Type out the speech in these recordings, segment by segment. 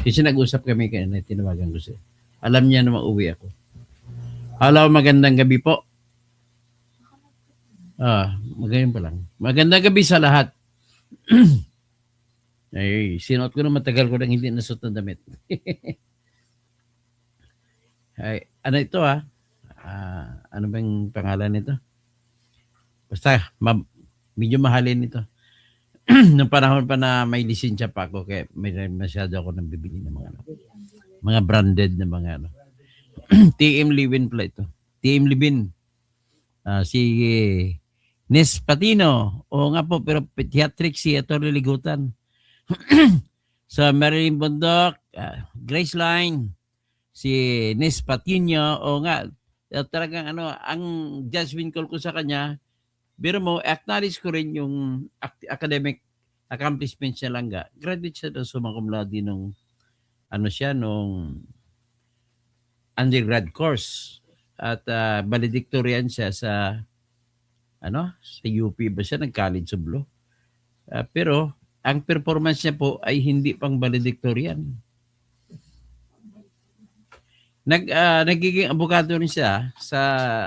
Kasi nag-usap kami kanina, tinawagan ko siya. Alam niya na mauwi ako. Hello, magandang gabi po. Magayon pa lang. Magandang gabi sa lahat. Ay, sinuot ko na matagal ko nang hindi nasuot ng damit. Ay, ano ito ano bang pangalan nito? Basta, medyo mahalin ito. Nung panahon pa na may lisensya pa ako, kaya may masyado ako nang bibili ng mga branded na mga ano. TM Livin pala ito. TM Livin. Si Nes Patino. Oo nga po, pero pediatric si Atty. Ligutan. Sa Marilyn Bondok, Grace Line, si Nes Patino. Oo nga, talagang ano, ang judgment call ko sa kanya, pero mo, acknowledge ko rin yung academic accomplishments niya lang. Graduate siya doon summa cum laude nung nung undergrad course. At valedictorian siya sa UP ba siya, nag-college of law. Pero ang performance niya po ay hindi pang valedictorian. Nagiging abogado rin siya sa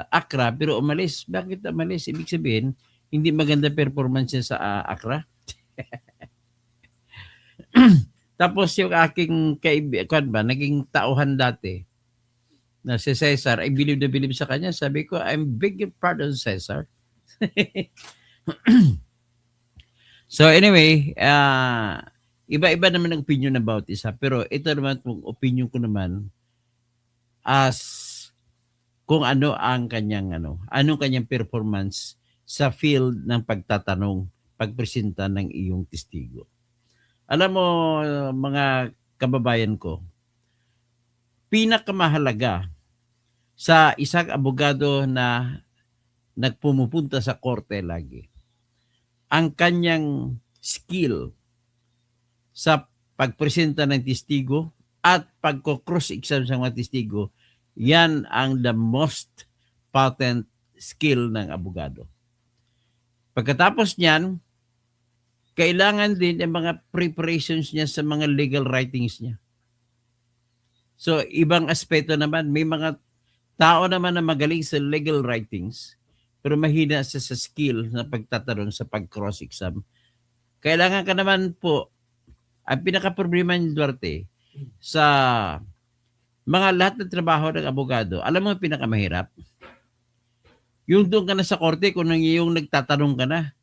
Accra pero umalis. Bakit umalis? Ibig sabihin, hindi maganda performance niya sa Accra. Tapos yung aking kaibigan naging tauhan dati na si Cesar, I believe na believe sa kanya. Sabi ko, I'm big pardon, Cesar. So anyway, iba-iba naman ang opinion about isa. Pero ito naman, kung opinion ko naman, as kung ano ang kanyang anong kanyang performance sa field ng pagtatanong, pagpresenta ng iyong testigo. Alam mo, mga kababayan ko, pinakamahalaga sa isang abogado na nagpumupunta sa korte lagi, ang kanyang skill sa pagpresenta ng testigo at pagko-cross-exam sa mga testigo, yan ang the most potent skill ng abogado. Pagkatapos niyan, kailangan din ang mga preparations niya sa mga legal writings niya. So, ibang aspeto naman, may mga tao naman na magaling sa legal writings, pero mahina sa skill na pagtatanong sa pag-cross-exam. Kailangan ka naman po, ang pinaka-problema ni Duarte, sa mga lahat ng trabaho ng abogado, alam mo ang pinakamahirap? Yung doon ka na sa korte, kung yung nagtatanong ka na,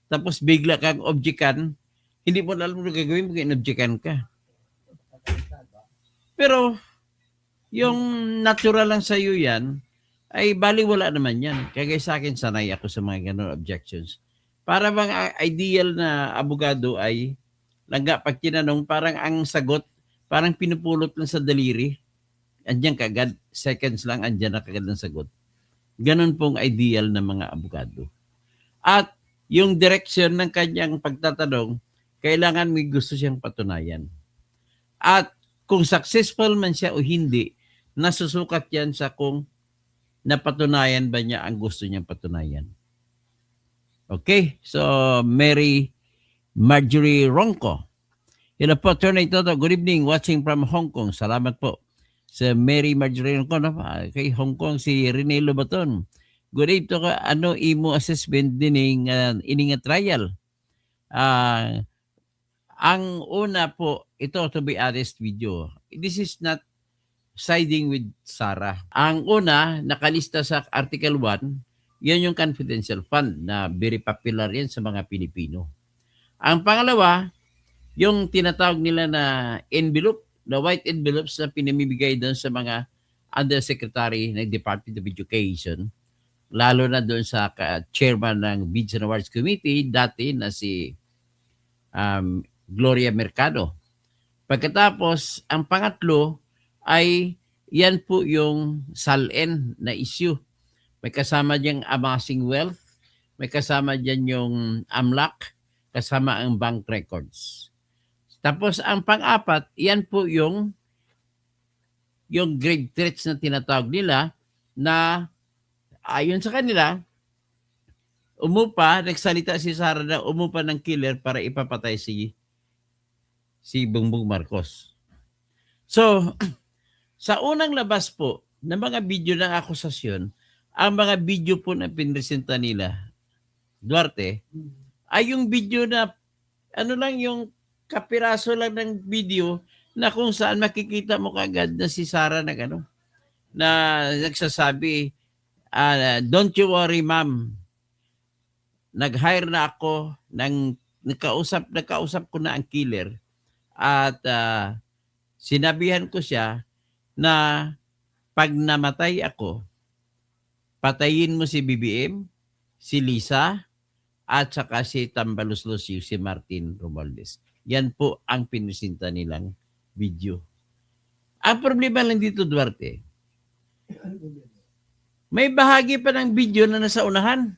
tapos bigla kang objectan, hindi mo alam mo gagawin mo kaya in-objectan ka. Pero, yung natural lang sa iyo yan, ay baliwala naman yan. Kaya sa akin, sanay ako sa mga ganun objections. Para bang ideal na abogado ay langga pag tinanong, parang ang sagot, parang pinupulot lang sa daliri. Andiyan kagad, seconds lang, andiyan na kagad ang sagot. Ganun pong ideal na mga abogado. At yung direction ng kanyang pagtatanong, kailangan may gusto siyang patunayan. At kung successful man siya o hindi, nasusukat yan sa kung napatunayan ba niya ang gusto niyang patunayan. Okay, so Mary Marjorie Ronco. Hello po, Attorney Toto. Good evening, watching from Hong Kong. Salamat po sa Mary Marjorie Ronco. Kay Hong Kong, si Rene Lobaton. Good evening ka, ano imo assessment din ining trial? Ang una po, ito to be honest video, this is not siding with Sarah. Ang una, nakalista sa Article 1, yan yung confidential fund na very popular yan sa mga Pilipino. Ang pangalawa, yung tinatawag nila na envelope, the white envelopes na pinamimigay doon sa mga undersecretary ng Department of Education, lalo na doon sa chairman ng Bids and Awards Committee, dati na si Gloria Mercado. Pagkatapos, ang pangatlo ay yan po yung SALN na issue. May kasama diyang amassing wealth, may kasama diyan yung AMLAC, kasama ang bank records. Tapos ang pang-apat, yan po yung grave threats na tinatawag nila na ayon sa kanila, nagsalita si Sara na umupa ng killer para ipapatay si Bongbong Marcos. So, sa unang labas po ng mga video ng akusasyon, ang mga video po na pinresenta nila, Duarte, ay yung video na ano lang yung kapiraso lang ng video na kung saan makikita mo kaagad na si Sara na ano, na nagsasabi, don't you worry ma'am, nag-hire na ako ng nagkausap ko na ang killer at sinabihan ko siya na pag namatay ako, patayin mo si BBM, si Lisa, at saka si Tambaluslos si Martin Romualdez. Yan po ang pinisinta nilang video. Ang problema lang dito, Duarte, may bahagi pa ng video na nasa unahan.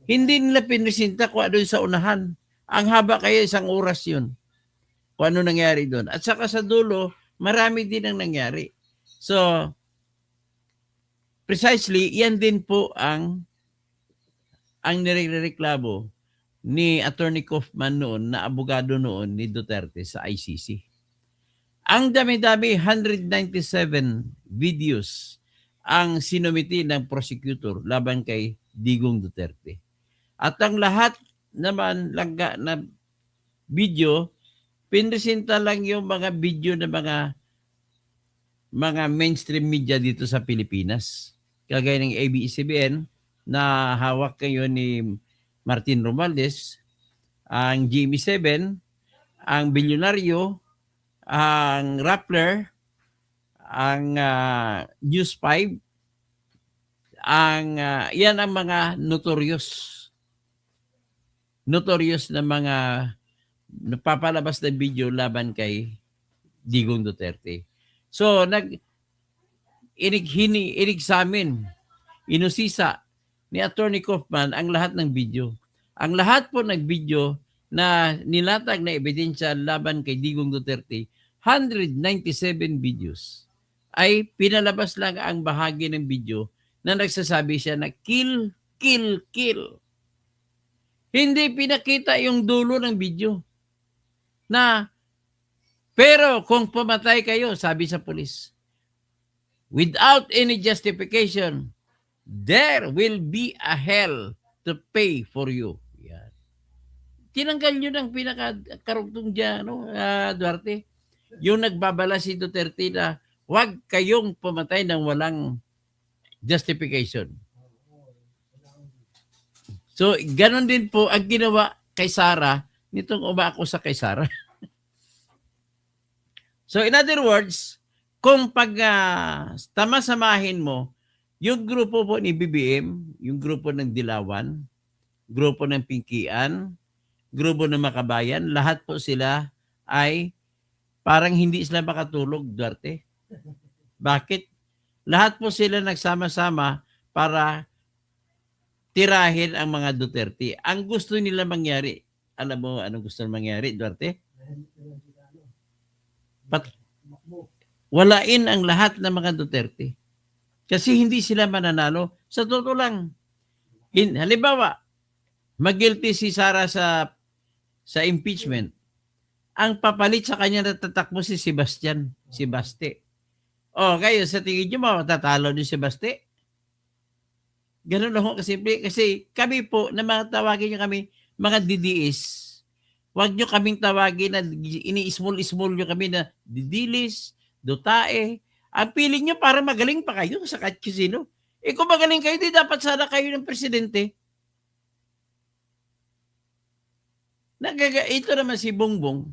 Hindi nila pinisinta kung ano yung sa unahan. Ang haba kaya 1 oras yun. Kung ano nangyari doon. At saka sa dulo, marami din ang nangyari. So, precisely, yan din po ang nirereklamo ni Attorney Kaufman noon na abogado noon ni Duterte sa ICC. Ang dami-dami, 197 videos ang sinumiti ng prosecutor laban kay Digong Duterte. At ang lahat naman langga na video, pinresenta lang yung mga video ng mga mainstream media dito sa Pilipinas. Kagaya ng ABS-CBN na hawak kayo ni Martin Romualdez, ang GMA7, ang Bilyonaryo, ang Rappler, ang News 5, yan ang mga notorious na mga napapalabas na video laban kay Digong Duterte. So, inexamine, inusisa ni Attorney Kaufman ang lahat ng video. Ang lahat po ng video na nilatag na ebidensya laban kay Digong Duterte, 197 videos, ay pinalabas lang ang bahagi ng video na nagsasabi siya na kill, kill, kill. Hindi pinakita yung dulo ng video. Pero kung pumatay kayo, sabi sa pulis, without any justification, there will be a hell to pay for you. Yan. Tinanggal nyo ng pinakakarugtong dyan, Duarte. Yung nagbabala si Duterte na huwag kayong pumatay ng walang justification. So, ganun din po ang ginawa kay Sara, nitong umako sa kay Sara. So, in other words, kung tamasamahin mo, yung grupo po ni BBM, yung grupo ng Dilawan, grupo ng Pingkian, grupo ng Makabayan, lahat po sila ay parang hindi sila makatulog, Duarte. Bakit? Lahat po sila nagsama-sama para tirahin ang mga Duterte. Ang gusto nila mangyari, alam mo anong gusto nila mangyari, Duarte? Walain ang lahat ng mga Duterte. Kasi hindi sila mananalo. Sa totoo lang, halimbawa, mag-guilty si Sara sa impeachment. Ang papalit sa kanya na tatakbo si Sebastian, si Baste. O, kayo, sa tingin nyo matatalo ni si Baste? Ganun lang kasimple. Kasi kami po, na mga tawagin nyo kami, mga DDS, huwag nyo kaming tawagin na ini-small nyo kami na didilis, dutae. Ang piling nyo para magaling pa kayo sa kahit sino. Kung magaling kayo, di dapat sana kayo ng presidente. Ito naman si Bongbong.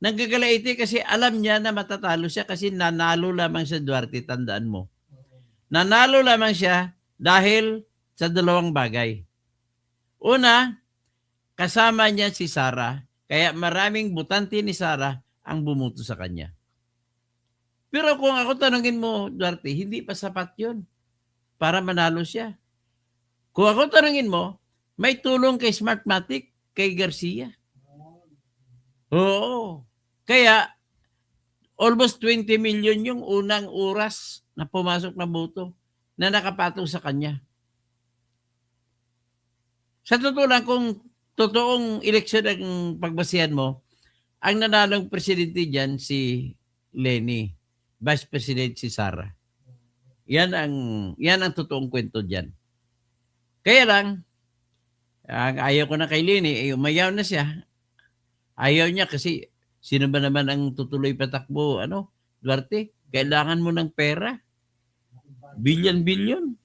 Nagagalaiti kasi alam niya na matatalo siya kasi nanalo lamang siya, Duarte, tandaan mo. Nanalo lamang siya dahil sa 2 bagay. Una, kasama niya si Sara, kaya maraming butante ni Sara ang bumuto sa kanya. Pero kung ako tanungin mo, Duarte, hindi pa sapat yun para manalo siya. Kung ako tanungin mo, may tulong kay Smartmatic, kay Garcia. Oo. Kaya, almost 20 million yung unang oras na pumasok na boto na nakapatong sa kanya. Sa totoo lang, kung totoong eleksyon ang pagbasihan mo, ang nanalong presidente dyan si Lenny. Vice President si Sara. Yan ang totoong kwento diyan. Kaya lang, ang ayaw ko na kay Lenny, umayaw na siya. Ayaw niya kasi sino ba naman ang tutuloy patakbo, Duarte? Kailangan mo ng pera. Billion-billion.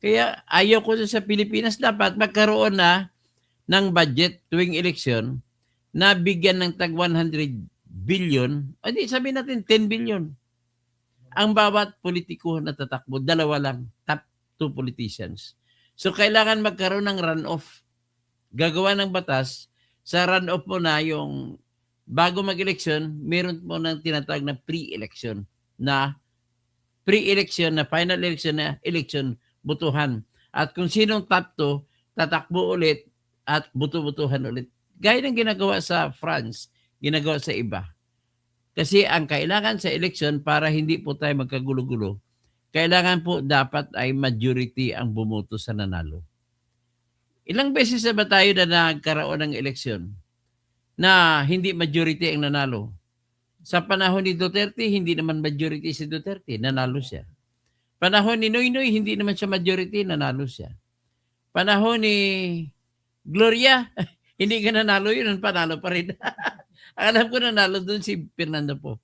Kaya ayaw ko sa Pilipinas, dapat magkaroon na ng budget tuwing eleksyon na bigyan ng tag 100 billion, hindi sabihin natin 10 billion. Ang bawat politiko na tatakbo, dalawa lang, top 2 politicians. So kailangan magkaroon ng runoff. Gagawa ng batas, sa runoff mo na yung bago mag-eleksyon, meron mo ng tinatawag na pre-election na final election na election butuhan. At kung sinong top 2, tatakbo ulit at buto-butuhan ulit. Gaya ng ginagawa sa France, ginagawa sa iba. Kasi ang kailangan sa election para hindi po tayo magkagulo-gulo, kailangan po dapat ay majority ang bumoto sa nanalo. Ilang beses na ba tayo na nagkaroon ng eleksyon na hindi majority ang nanalo? Sa panahon ni Duterte, hindi naman majority si Duterte, nanalo siya. Panahon ni Noynoy, hindi naman siya majority, nanalo siya. Panahon ni Gloria, hindi ka nanalo yun, panalo pa rin. Alam ko nanalo doon si Fernando po.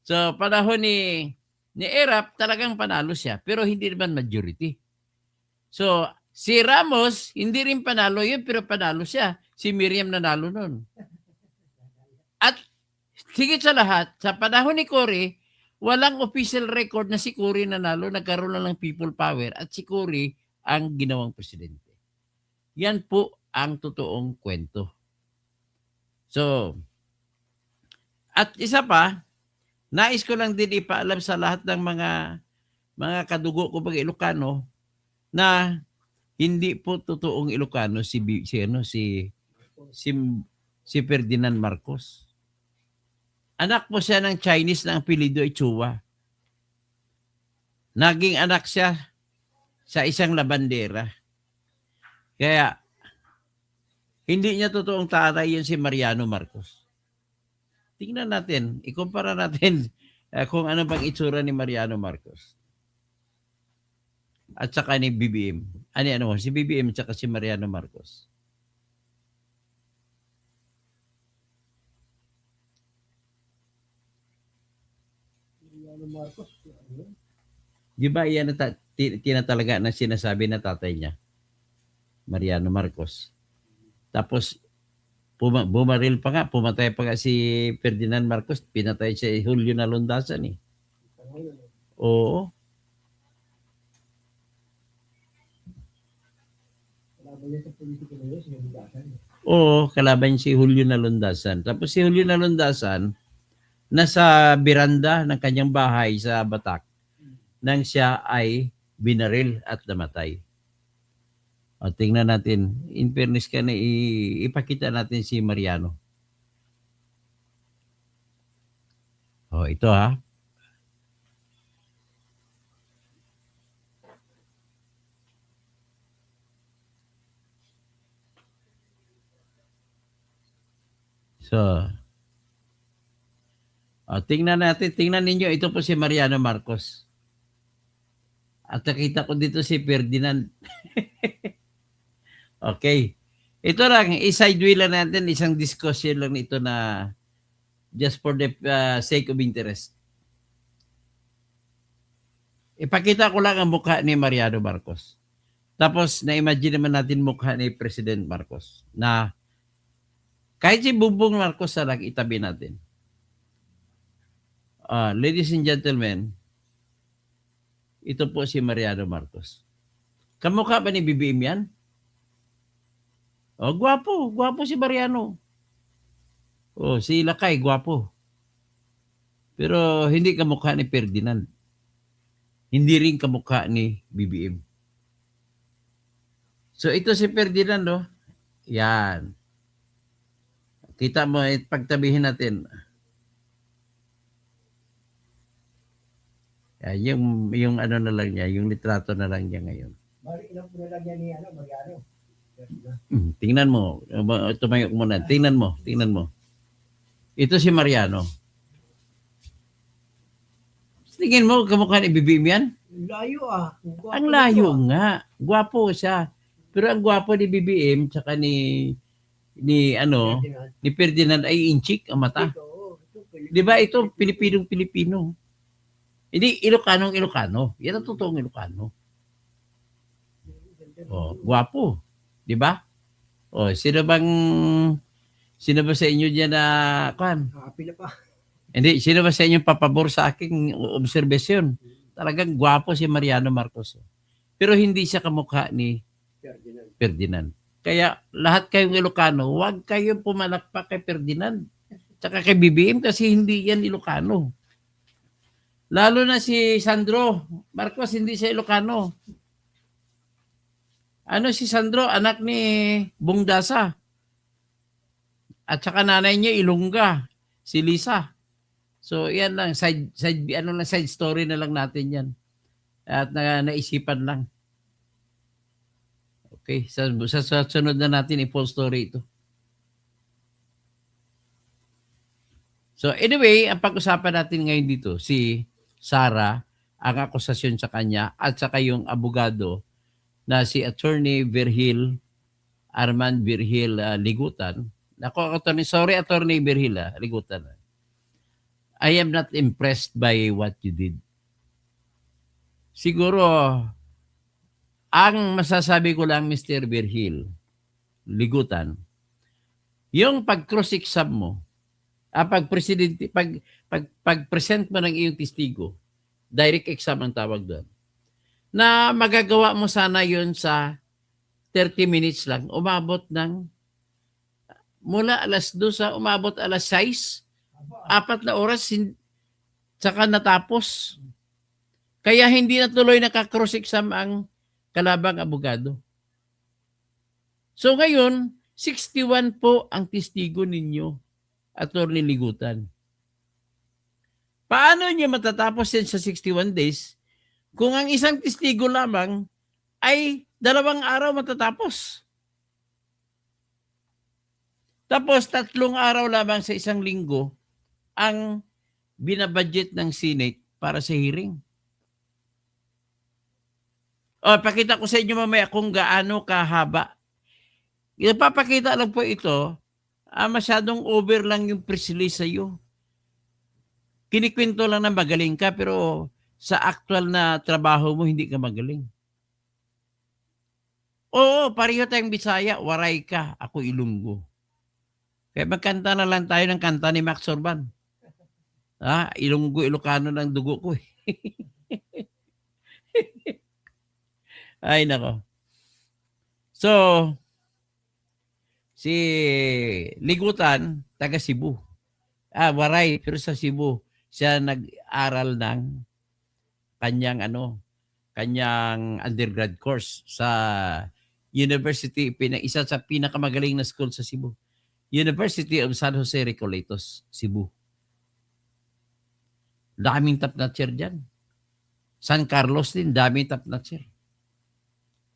So, panahon ni Erap, talagang panalo siya, pero hindi naman majority. So, si Ramos, hindi rin panalo yun, pero panalo siya. Si Miriam nanalo nun. At higit sa lahat, sa panahon ni Cory, walang official record na si Cory nanalo, nagkaroon lang ng people power at si Cory ang ginawang presidente. Yan po ang totoong kwento. So, at isa pa, nais ko lang din ipaalam sa lahat ng mga kadugo ko pag Ilocano na hindi po totoong Ilocano si Ferdinand Marcos. Anak po siya ng Chinese na ang apelyido ay Chua. Naging anak siya sa isang labandera. Kaya, hindi niya totoong tatay yun si Mariano Marcos. Tingnan natin, ikumpara natin kung ano bang itsura ni Mariano Marcos. At saka ni BBM. Si BBM at saka si Mariano Marcos. Di ba yan tinatalaga na sinasabi na tatay niya? Mariano Marcos. Tapos, bumaril pa nga, pumatay pa nga si Ferdinand Marcos, pinatay siya Julio Nalundasan eh. Oo. Oo, kalaban si Julio Nalundasan. Tapos si Julio Nalundasan, nasa biranda ng kanyang bahay sa Batak, nang siya ay binaril at namatay. O, tingnan natin. In fairness ka na, ipakita natin si Mariano. O, ito ha. So, tingnan natin. Tingnan ninyo. Ito po si Mariano Marcos. At nakita ko dito si Ferdinand. Okay. Ito lang, i-side wheel lang natin, isang discussion lang ito na just for the sake of interest. Ipakita ko lang ang mukha ni Mariano Marcos. Tapos, na-imagine naman natin mukha ni President Marcos na kahit si Bongbong Marcos na lang itabi natin. Ladies and gentlemen, ito po si Mariano Marcos. Kamukha ba ni BBM yan? Gwapo si Mariano. Si Lakay, gwapo. Pero hindi kamukha ni Ferdinand. Hindi rin kamukha ni BBM. So ito si Ferdinand, no? Yan. Kita mo, pagtabihin natin. Yan, yung ano na lang niya, yung litrato na lang niya ngayon. Ilang po na lang yan ni Mariano. Tingnan mo. Tumayo muna. Tingnan mo. Ito si Mariano. Tingin mo, kamukha ni BBM yan? Layo ah. Gwapo Ang nito, layo ah. nga. Gwapo siya. Pero ang gwapo ni BBM, tsaka ni Ferdinand. ni Ferdinand ay inchik ang mata. Ito, Di ba ito, Pilipinong-Pilipino. Hindi, Ilocanong-Ilocano. Yan ang totoong Ilocano. Oh, gwapo. Di ba? Oh, sino ba sa inyo diyan na Nakapila pa. Hindi, sino ba sa inyo papabor sa aking obserbasyon? Talagang gwapo si Mariano Marcos. Pero hindi siya kamukha ni Ferdinand. Ferdinand. Kaya lahat kayong Ilocano, huwag kayong pumalakpak kay Ferdinand. Tsaka kay BBM kasi hindi yan Ilocano. Lalo na si Sandro Marcos, hindi siya Ilocano. Ano si Sandro? Anak ni Bungdasa. At saka nanay niya Ilongga, si Lisa. So yan lang, side story na lang natin yan. At naisipan lang. Okay, sa sunod na natin i-full story ito. So anyway, ang pag-usapan natin ngayon dito, si Sara, ang akusasyon sa kanya, at saka yung abogado na si Attorney Armand Virgil Ligutan. Attorney Virgil Ligutan. I am not impressed by what you did. Siguro, ang masasabi ko lang, Mr. Virgil Ligutan, yung pag-cross-exam mo, pag-present mo ng iyong testigo, direct exam ang tawag doon, na magagawa mo sana yun sa 30 minutes lang, umabot ng mula alas 2 umabot alas 6, 4 na oras, saka natapos. Kaya hindi na tuloy naka-cross-exam ang kalabang abogado. So ngayon, 61 po ang testigo ninyo, Attorney Ligutan. Paano niyo matatapos yan sa 61 days kung ang isang testigo lamang ay 2 araw matatapos? Tapos 3 araw lamang sa isang linggo ang binabudget ng Senate para sa hearing. O, pakita ko sa inyo mamaya kung gaano kahaba. Ipapakita lang po ito, masyadong over lang yung press release sa iyo. Kinikwento lang na magaling ka, pero sa actual na trabaho mo, hindi ka magaling. Oo, pareho tayong Bisaya, waray ka, ako Ilonggo. Kaya magkanta na lang tayo ng kanta ni Max Orban. Ilonggo, Ilocano ng dugo ko eh. Ay, nako. So, si Ligutan, taga Cebu. Waray, pero sa Cebu, siya nag-aral ng kanyang undergrad course sa University, isa sa pinakamagaling na school sa Cebu. University of San Jose Recoletos, Cebu. Daming top-notcher dyan. San Carlos din, daming top-notcher.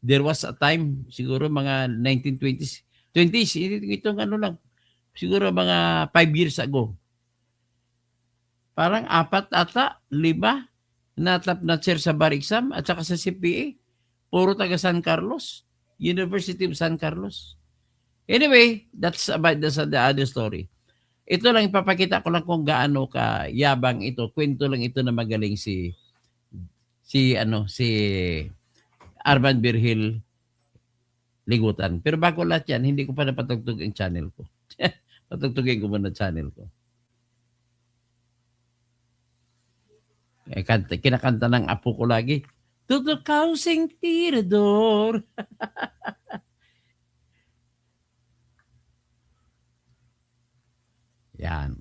There was a time, siguro mga 1920s, itong siguro mga 5 years ago. Parang 4 ata, 5 na top-notcher sa bar exam at saka sa CPA. Puro taga San Carlos, University of San Carlos. Anyway, that's the other story. Ito lang, ipapakita ko lang kung gaano ka yabang ito. Kwento lang ito na magaling si Armand Virgil Ligutan. Pero bago lahat yan, hindi ko pa napatugtog ang channel ko. Patugtugin ko muna channel ko. Kinakanta ng apo ko lagi. Tutukaw sing tirador. Yan.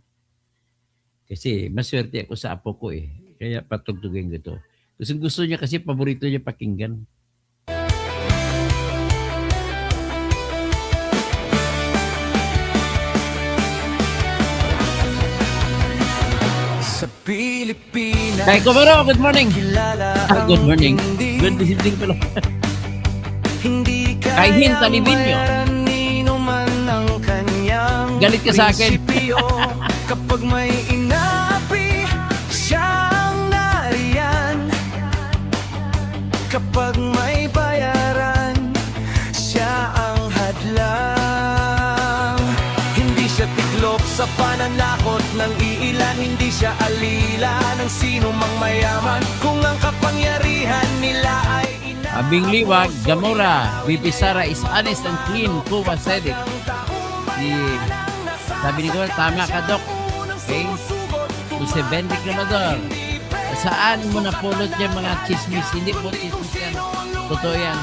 Kasi maswerte ako sa apo ko eh. Kaya patugtugin ko ito. Gusto niya kasi, paborito niya pakinggan. Sa Pilipinas. Kay Kumaro, good morning. Good morning. Good evening pala. Hindi Kay Hin Talibinyo. Galit ka sa akin. Kapag may inapi siyang naririnig. Pananakot ng iilan, hindi siya alila ng sino mang mayaman. Kung ang kapangyarihan nila ay Abing Liwag, Gamora, VP Sara is honest and clean. Kuwa said it. Sabi ni Kuwa, tama ka, Dok. Okay? Si Bendic Lamador. Saan mo napulot yung mga chismis? Hindi po chismis yan. Totoo yan.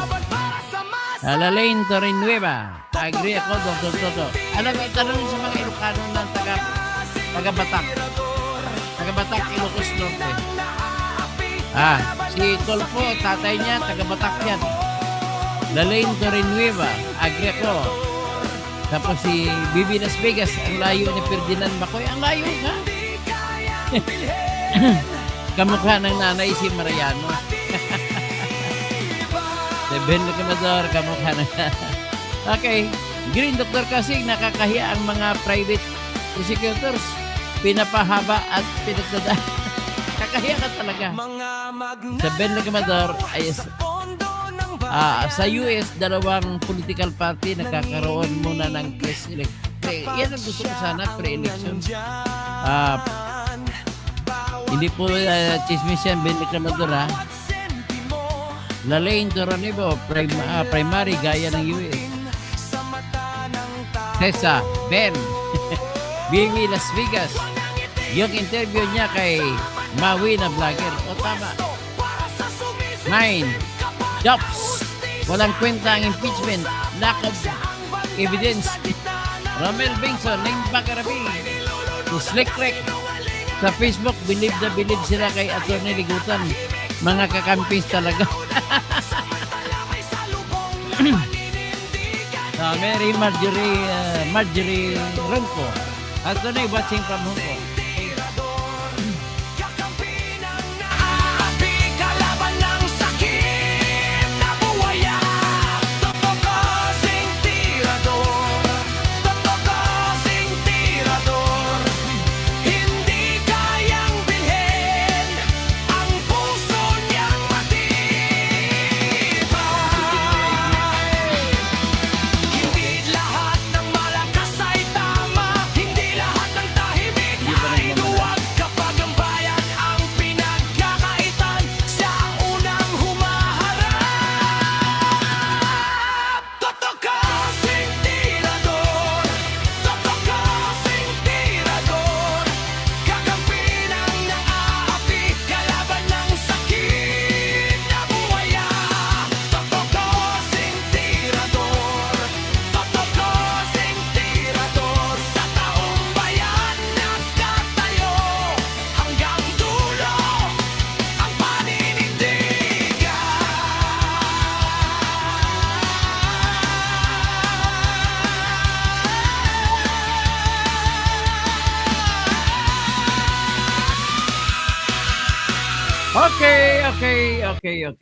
Alalain Torin Nueva. Agree ako, Dr. Toto. Alam mo, itanong sa mga Ilocano ng taga-Batak. Taga-Batak, Ilocos Norte. Si Tolpo, tatay niya, taga-Batak yan. Lalain Torin Nueva. Agree ako. Tapos si Bibi Las Vegas, ang layo ni Ferdinand Macoy. Ang layo ka. Kamukha ng nanay si Mariano. Ben Lamador, kamukha ng... Okay. Green Dr. Kasing, nakakahiya ang mga private prosecutors. Pinapahaba at pinagdada. Kakahiya ka talaga. Sa Ben Lamador ay sa US, dalawang political party nagkakaroon muna ng yan ang gusto ko sana, pre-election. Hindi po chismis yan, Ben Lamador, ha. Lalain Toranibo, primary gaya ng US. Tessa, Ben, Bibi Las Vegas. Yung interview niya kay Maui na vlogger. O tama. 9. Jobs. Walang kwenta ang impeachment. Lack of evidence. Romel Bengson, Name Bakarabi. To Slick Rick. Sa Facebook, believe na believe sila kay Atty. Ligutan. Mga kakampis talaga. Mary Marjorie Ronco. Atty. watching from Hong Kong.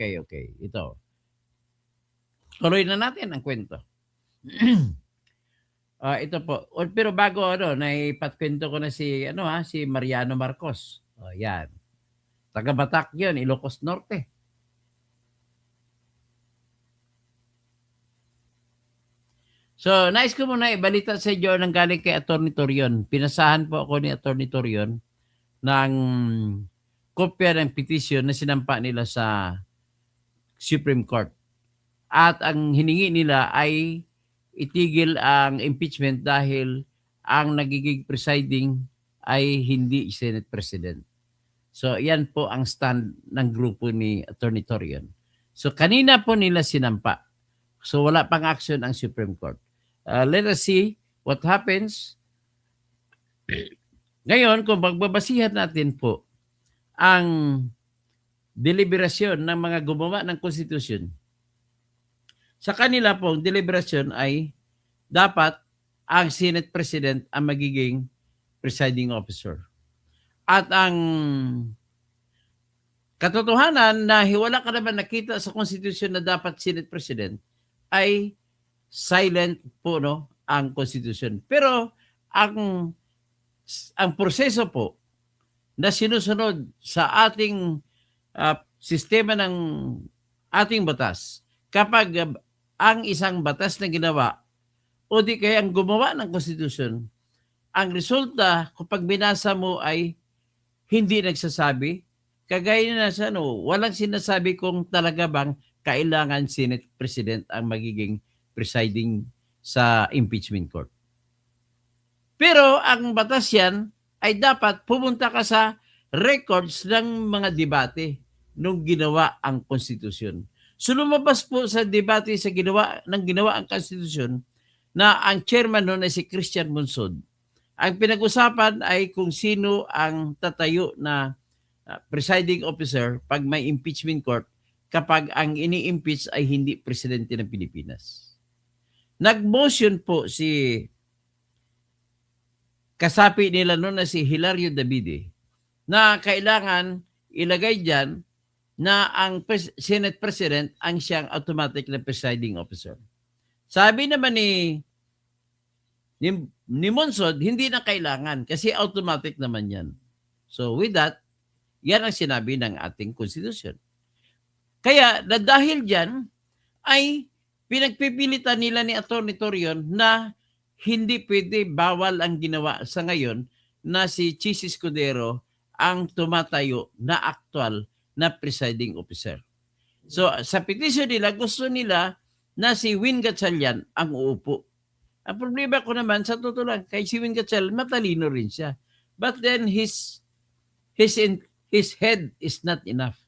Okay. Ito. Tuloy na natin ang kwento. Ito po. Pero bago naipatkwento ko na si Mariano Marcos. Yan. Taga-Batak 'yun, Ilocos Norte. So, nais ko muna ibalita sa inyo nang galing kay Atty. Torion. Pinasahan po ako ni Atty. Torion ng kopya ng petition na sinampa nila sa Supreme Court. At ang hiningi nila ay itigil ang impeachment dahil ang nagiging presiding ay hindi Senate President. So, yan po ang stand ng grupo ni Atty. Torion. So, kanina po nila sinampa. So, wala pang action ang Supreme Court. Let us see what happens. Ngayon, kung magbabasihan natin po ang deliberasyon ng mga gumawa ng konstitusyon, sa kanila pong deliberasyon ay dapat ang Senate President ang magiging presiding officer. At ang katotohanan na wala ka naman nakita sa konstitusyon na dapat Senate President ay silent po ang konstitusyon. Pero ang proseso po na sinusunod sa ating sistema ng ating batas, kapag ang isang batas na ginawa o di kaya ang gumawa ng konstitusyon ang resulta kapag binasa mo ay hindi nagsasabi, kagaya na sa walang sinasabi kung talaga bang kailangan Senate President ang magiging presiding sa impeachment court. Pero ang batas yan ay dapat pumunta ka sa records ng mga debate nung ginawa ang konstitusyon. So lumabas po sa debate sa ginawa ang konstitusyon na ang chairman noon ay si Christian Monsod. Ang pinag-usapan ay kung sino ang tatayo na presiding officer pag may impeachment court kapag ang ini-impeach ay hindi presidente ng Pilipinas. Nag-motion po si kasapi nila noon na si Hilario Davide na kailangan ilagay dyan na ang Senate President ang siyang automatic na presiding officer. Sabi naman ni Monsod, hindi na kailangan kasi automatic naman yan. So with that, yan ang sinabi ng ating konstitusyon. Kaya dahil dyan ay pinagpipilitan nila ni Atty. Torion na hindi pwede, bawal ang ginawa sa ngayon na si Chis Escudero ang tumatayo na actual na presiding officer. So sa petition nila, gusto nila na si Win Gatchalian ang uupo. Ang problema ko naman, sa totoo lang, kay si Win Gatchalian, matalino rin siya. But then his head is not enough.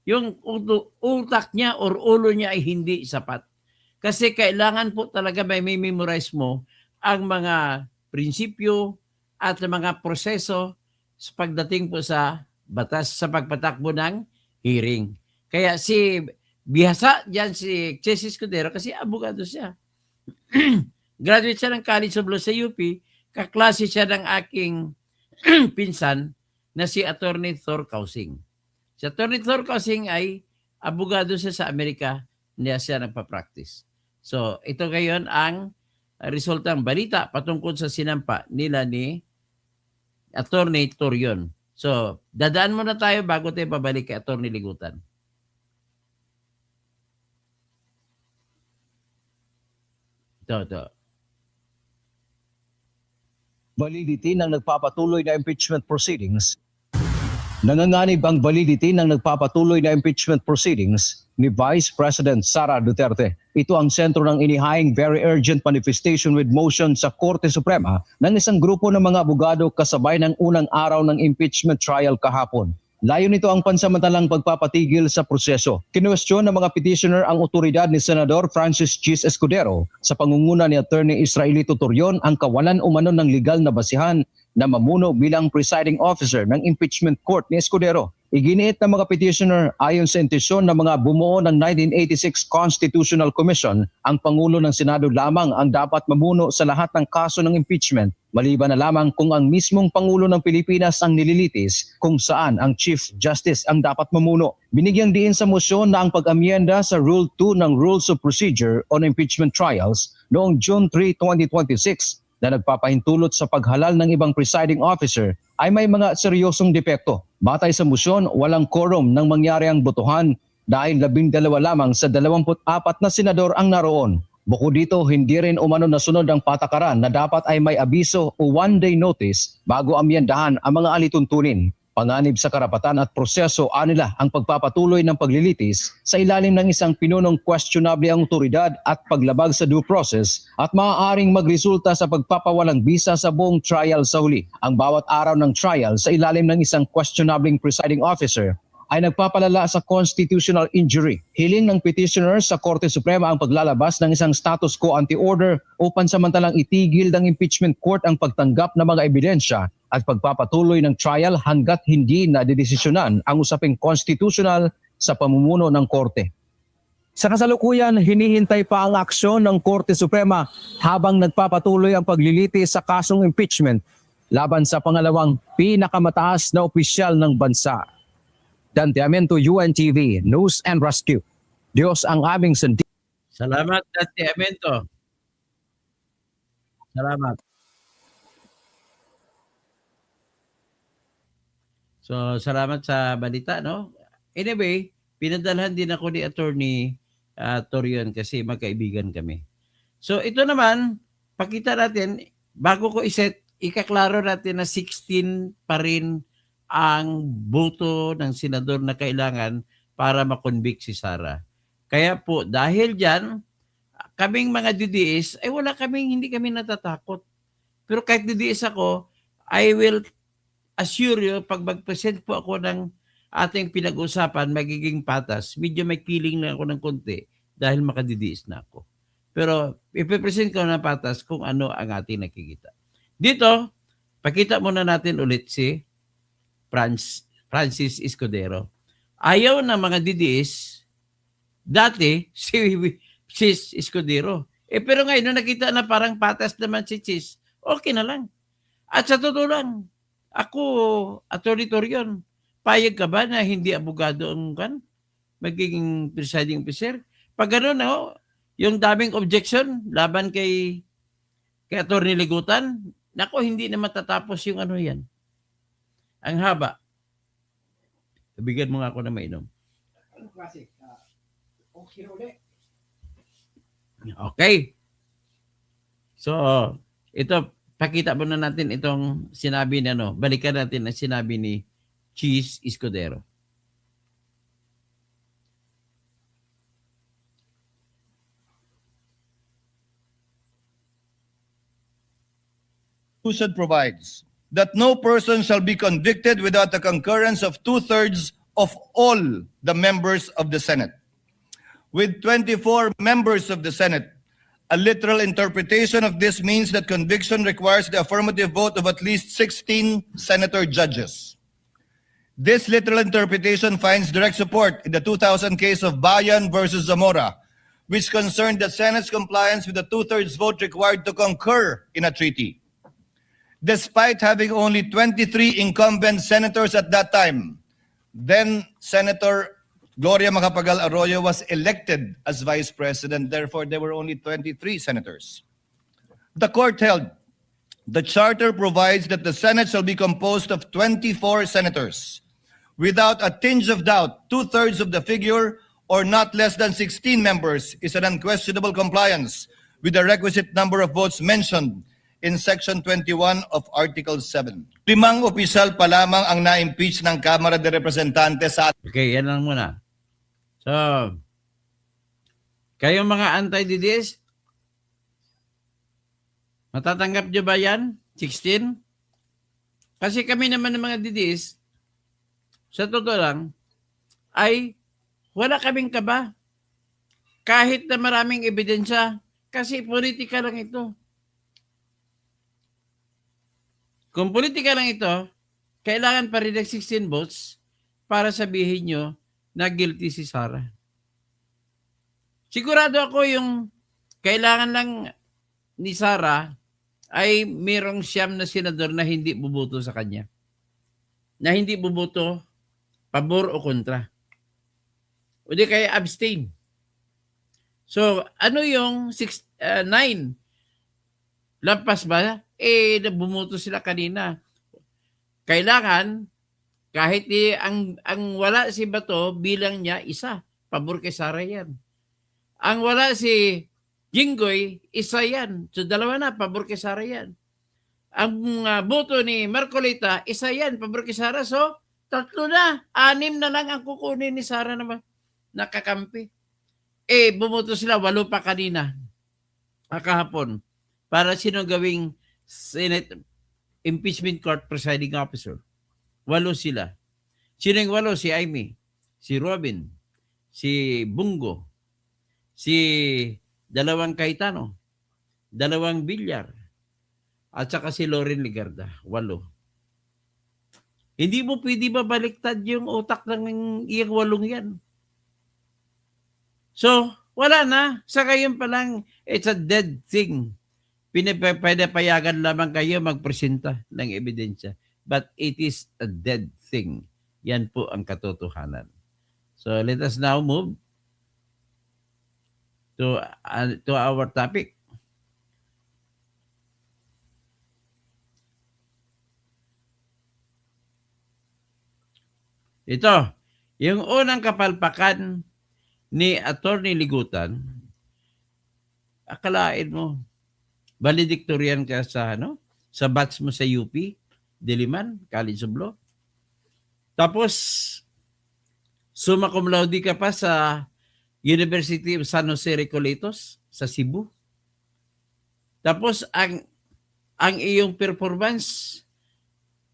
Yung utak niya or ulo niya ay hindi sapat. Kasi kailangan po talaga may memorize mo ang mga prinsipyo at mga proseso sa pagdating po sa batas, sa pagpatakbo ng hearing. Kaya si bihasa dyan si Chis Escudero kasi abogado siya. Graduate siya ng College of Law sa UP, kaklase siya ng aking pinsan na si Atty. Thor Kausing. Si Atty. Thor Kausing ay abogado siya sa Amerika, niya siya nagpa-practice. So, ito ngayon ang resultang balita patungkol sa sinampa nila ni Atty. Torion. So, dadaan muna tayo bago tayo pabalik kay Atty. Ligutan. Ito. Validity ng nagpapatuloy na impeachment proceedings. Nanganganib ang validity ng nagpapatuloy na impeachment proceedings ni Vice President Sara Duterte. Ito ang sentro ng inihaying very urgent manifestation with motion sa Korte Suprema ng isang grupo ng mga abogado kasabay ng unang araw ng impeachment trial kahapon. Layo nito ang pansamantalang pagpapatigil sa proseso. Kinuwestiyon ng mga petitioner ang otoridad ni Senador Francis Chis Escudero sa pangunguna ni Atty. Israelito Torion ang kawalan umano ng legal na basihan na mamuno bilang presiding officer ng impeachment court ni Escudero. Iginiit ng mga petitioner ayon sa intensyon ng mga bumuo ng 1986 Constitutional Commission, ang Pangulo ng Senado lamang ang dapat mamuno sa lahat ng kaso ng impeachment, maliban na lamang kung ang mismong Pangulo ng Pilipinas ang nililitis kung saan ang Chief Justice ang dapat mamuno. Binigyang diin sa motion na ang pag-amyenda sa Rule 2 ng Rules of Procedure on Impeachment Trials noong June 3, 2026 na nagpapahintulot sa paghalal ng ibang presiding officer ay may mga seryosong depekto. Batay sa motion, walang quorum nang mangyari ang botohan dahil 12 lamang sa 24 na senador ang naroon. Bukod dito, hindi rin umano nasunod ang patakaran na dapat ay may abiso o one-day notice bago amyendahan ang mga alituntunin. Panganib sa karapatan at proseso anila ang pagpapatuloy ng paglilitis sa ilalim ng isang pinunong questionable ang otoridad at paglabag sa due process at maaaring magresulta sa pagpapawalang bisa sa buong trial sa huli. Ang bawat araw ng trial sa ilalim ng isang questionable presiding officer ay nagpapalala sa constitutional injury. Hiling ng petitioner sa Korte Suprema ang paglalabas ng isang status quo ante-order o pansamantalang itigil ng impeachment court ang pagtanggap ng mga ebidensya at pagpapatuloy ng trial hanggat hindi na didesisyonan ang usaping constitutional sa pamumuno ng korte. Sa kasalukuyan, hinihintay pa ang aksyon ng Korte Suprema habang nagpapatuloy ang paglilitis sa kasong impeachment laban sa pangalawang pinakamataas na opisyal ng bansa. Dante Amento, UNTV, News and Rescue. Diyos ang aming sandi. Salamat, Dante Amento. Salamat. So, salamat sa balita, no? Anyway, pinadalhan din ako ni Attorney Torion kasi magkaibigan kami. So, ito naman, pakita natin, bago ko iset ikaklaro natin na 16 pa rin ang boto ng senador na kailangan para makonvict si Sara. Kaya po, dahil dyan, kaming mga DDS, ay hindi kami natatakot. Pero kahit DDS ako, I will assure you, pag mag-present po ako ng ating pinag-usapan, magiging patas. Medyo may feeling na ako ng konti dahil makadidiis na ako. Pero ipipresent ko na patas kung ano ang ating nakikita. Dito, pakita muna natin ulit si Francis Escudero. Ayaw ng mga DDS, dati si Escudero. Pero ngayon, nung nakita na parang patas naman si Chis, okay na lang. At sa totoo lang, ako, Atty. Torion, payag ka ba na hindi abogado ang magiging presiding officer? Pag gano'n, yung daming objection laban kay Atty. Ligutan, nako, hindi na matatapos yung yan. Ang haba. Bigyan mo nga ako na mainom. Ano klase? Okay na ulit. Okay. So, ito, pakita muna natin itong sinabi ni balikan natin ang sinabi ni Chis Escudero. Constitution provides that no person shall be convicted without the concurrence of 2/3 of all the members of the Senate. With 24 members of the Senate, a literal interpretation of this means that conviction requires the affirmative vote of at least 16 senator judges. This literal interpretation finds direct support in the 2000 case of Bayan versus Zamora, which concerned the Senate's compliance with the 2/3 vote required to concur in a treaty. Despite having only 23 incumbent senators at that time, then Senator Gloria Macapagal Arroyo was elected as vice president. Therefore, there were only 23 senators. The court held the charter provides that the Senate shall be composed of 24 senators. Without a tinge of doubt, 2/3 of the figure or not less than 16 members is an unquestionable compliance with the requisite number of votes mentioned in Section 21 of Article 7. 5 opisyal pa lamang ang na-impeach ng Kamara de Representantes sa Okay, yan lang muna. So, kayong mga anti-DDS, matatanggap nyo ba yan? 16? Kasi kami naman ng mga DDS, sa totoo lang, ay wala kaming kaba. Kahit na maraming ebidensya, kasi politika lang ito. Kung politika lang ito, kailangan pa rin ng 16 votes para sabihin nyo na guilty si Sara. Sigurado ako yung kailangan lang ni Sara ay mayroong siyam na senador na hindi buboto sa kanya. Na hindi buboto pabor o kontra. O di kaya abstain. So, ano yung 9? Lampas ba? Bumoto sila kanina. Kailangan, kahit ang wala si Bato, bilang niya isa. Pabor kay Sara yan. Ang wala si Jinggoy, isa yan. So, dalawa na, pabor kay Sara yan. Ang boto ni Marcolita, isa yan, pabor kay Sara. So, 3 na. 6 na lang ang kukunin ni Sara naman. Nakakampi. Bumoto sila, 8 pa kanina. Kahapon. Para sino gawing Senate Impeachment Court Presiding Officer. 8 sila. Sino yung 8? Si Amy, si Robin, si Bungo, si 2 Cayetano, 2 Villar, at saka si Loren Ligarda. 8. Hindi mo pwede babaliktad yung utak ng iyang 8 yan. So, wala na. Sa ngayon pa lang, it's a dead thing. Pwede payagan lamang kayo magpresenta ng ebidensya. But it is a dead thing. Yan po ang katotohanan. So, let us now move to our topic. Ito, yung unang kapalpakan ni Atty. Ligutan, akalain mo, valedictorian ka sa sa batch mo sa UP, Diliman, College of Law. Tapos, summa cum laude ka pa sa University of San Jose Recoletos sa Cebu. Tapos, ang iyong performance,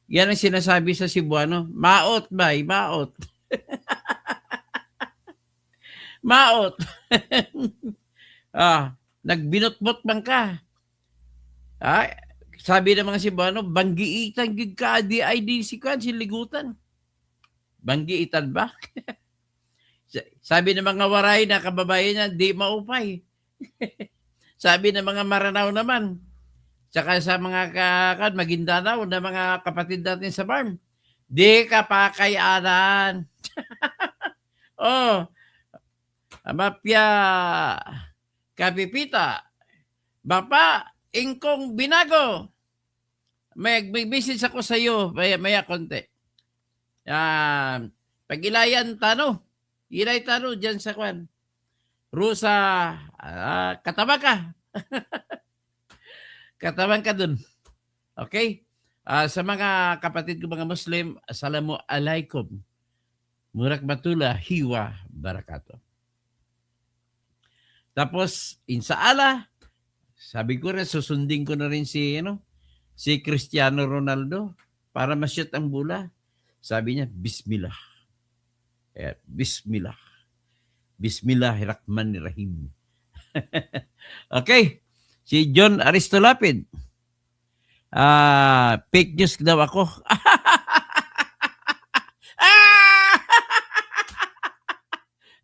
yan ang sinasabi sa Cebuano, maot bay, maot. Maot. Nagbinot-bot bang ka? Sabi ng mga Cebuano, banggiitan gid ka, di si kan, siligutan. Banggiitan ba? Sabi ng mga waray na kababayan niya, di maupay. Sabi ng mga Maranao naman, tsaka sa mga Maguindanao na mga kapatid natin sa farm, di ka pakayanan. Mapya kapipita, bapa, ingkong binago. May message ako sa iyo, maya konti. Pag-ilayan tano, ilay tano dyan sa kwan. Rusa, kataba ka. Katawan ka dun. Okay? Sa mga kapatid ko mga Muslim, assalamu alaikum. Murak batula, hiwa, barakato. Tapos, insaala, sabi ko rin, susundin ko na rin si Cristiano Ronaldo para ma-shoot ang bola. Sabi niya, Bismillah. Bismillah. Bismillahirrahmanirrahim. Okay. Si John Aristolapid. Fake news daw ako.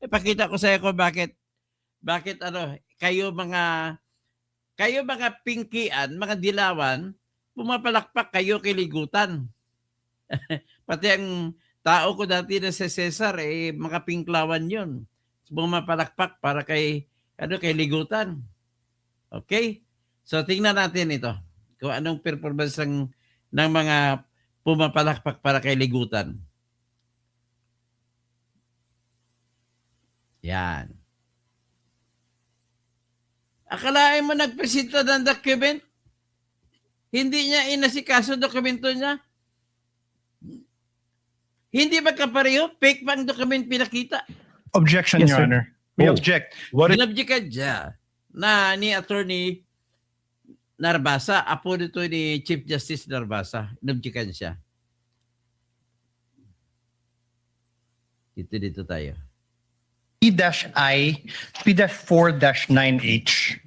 Ipakita ko sa iyo kung bakit kayo mga pingkian, mga dilawan, pumapalakpak kayo kiligutan. Pati ang tao ko dati na si Cesar, mga pinklawan yun. Pumapalakpak para kay ligutan. Okay? So, tingnan natin ito. Kung anong performance ng mga pumapalakpak para kay ligutan. Yan. Akalain mo nagpresenta ng document? Hindi niya inasikaso dokumento niya? Hindi ba kapareho? Fake bang document pinakita? Objection, Yes, Your sir. Honor. We object. Inobjekan siya na ni Attorney Narbasa, apo nito ni Chief Justice Narbasa. Inobjekan siya. Dito tayo. P-I, P-4-9H.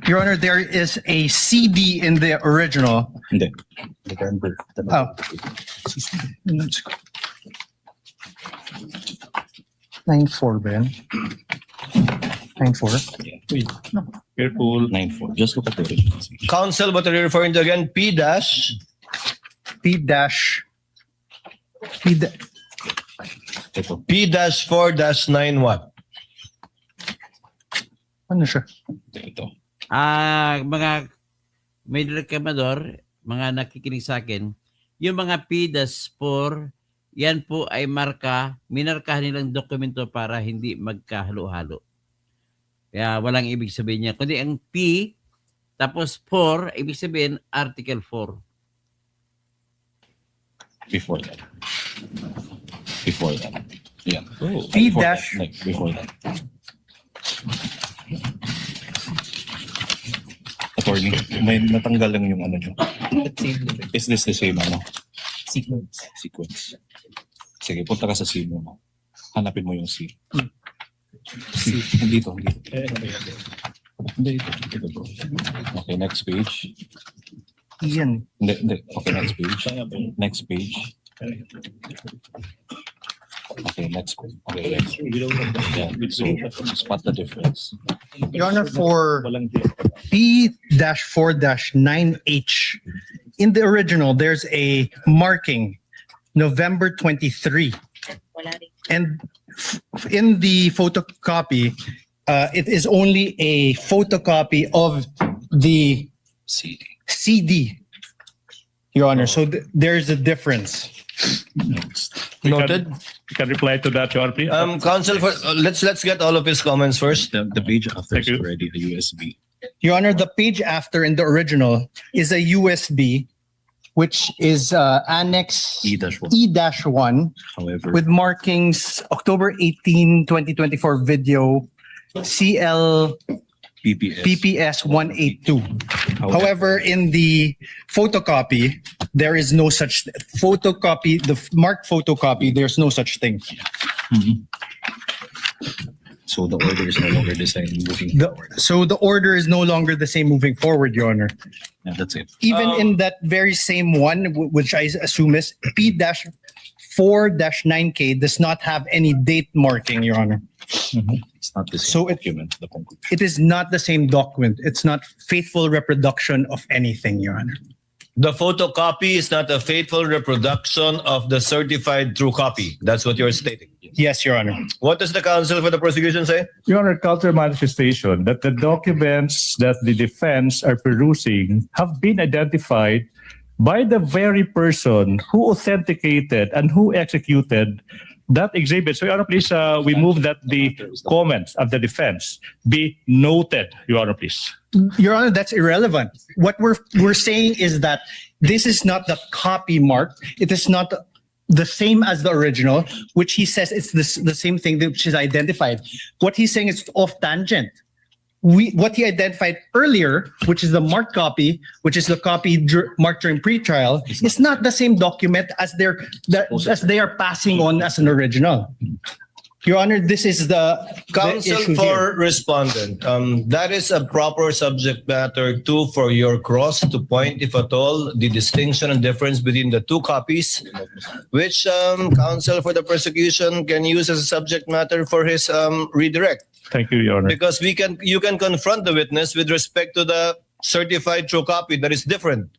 Your Honor, there is a CD in the original. Hindi. Oh. 9-4 ba yan? 9-4? Careful. 9-4. Just look at the original. Counsel, what are you referring to again? P dash. Ito. P dash 4 dash 9 what? Ano siya? Ito. Mga may reklamador, mga nakikinig sa akin, yung mga PDAS-4, yan po ay minarkahan nilang dokumento para hindi magkahalo-halo. Kaya walang ibig sabihin niya. Kundi ang P, tapos 4, ibig sabihin Article 4. Before that. Before that. Yeah. P Before dash- that. Like, before that. Attorney, may natanggal lang yung ano nyo. Is this the same ano? Sequence. Sige, punta ka sa C mo. Hanapin mo yung C. C. Dito. Hindi, ito bro. Okay, next page. Yan. Hindi. Okay, next page. Next page. Okay, next page. Okay, next. Yeah, so spot the difference. Your Honor, for P-4-9H, in the original, there's a marking, November 23. And in the photocopy, it is only a photocopy of the CD, Your Honor. So there's a difference. Next. Noted. You can reply to that, Your Honor, please. Counsel for, let's get all of his comments first. The page after Thank is you. already a USB. Your Honor, the page after in the original is a USB, which is Annex E-1. E-1 However, with markings October 18, 2024 video CL PPS. PPS 182. However, in the photocopy, there is no such photocopy, the marked photocopy, there's no such thing. So the order is no longer the same moving forward. So the order is no longer the same moving forward, Your Honor. Yeah, that's it. Even in that very same one, which I assume is P-4-9K, does not have any date marking, Your Honor. It's not the same So it- document, the conclusion. It is not the same document. It's not faithful reproduction of anything, Your Honor. The photocopy is not a faithful reproduction of the certified true copy. That's what you're stating. Yes, Your Honor. What does the counsel for the prosecution say? Your Honor, counter manifestation that the documents that the defense are perusing have been identified by the very person who authenticated and who executed that exhibit. So, Your Honor, please, we move that the comments of the defense be noted, Your Honor, please. Your Honor, that's irrelevant. What we're saying is that this is not the copy mark. It is not the same as the original, which he says it's the same thing which is identified. What he's saying is off tangent. What he identified earlier, which is the marked copy, which is the copy marked during pretrial, is not the same document as they are passing on as an original. Your Honor, this is the Counsel issue for here. respondent, that is a proper subject matter too for your cross to point, if at all, the distinction and difference between the two copies, which counsel for the prosecution can use as a subject matter for his redirect. Thank you, Your Honor. Because you can confront the witness with respect to the certified true copy that is different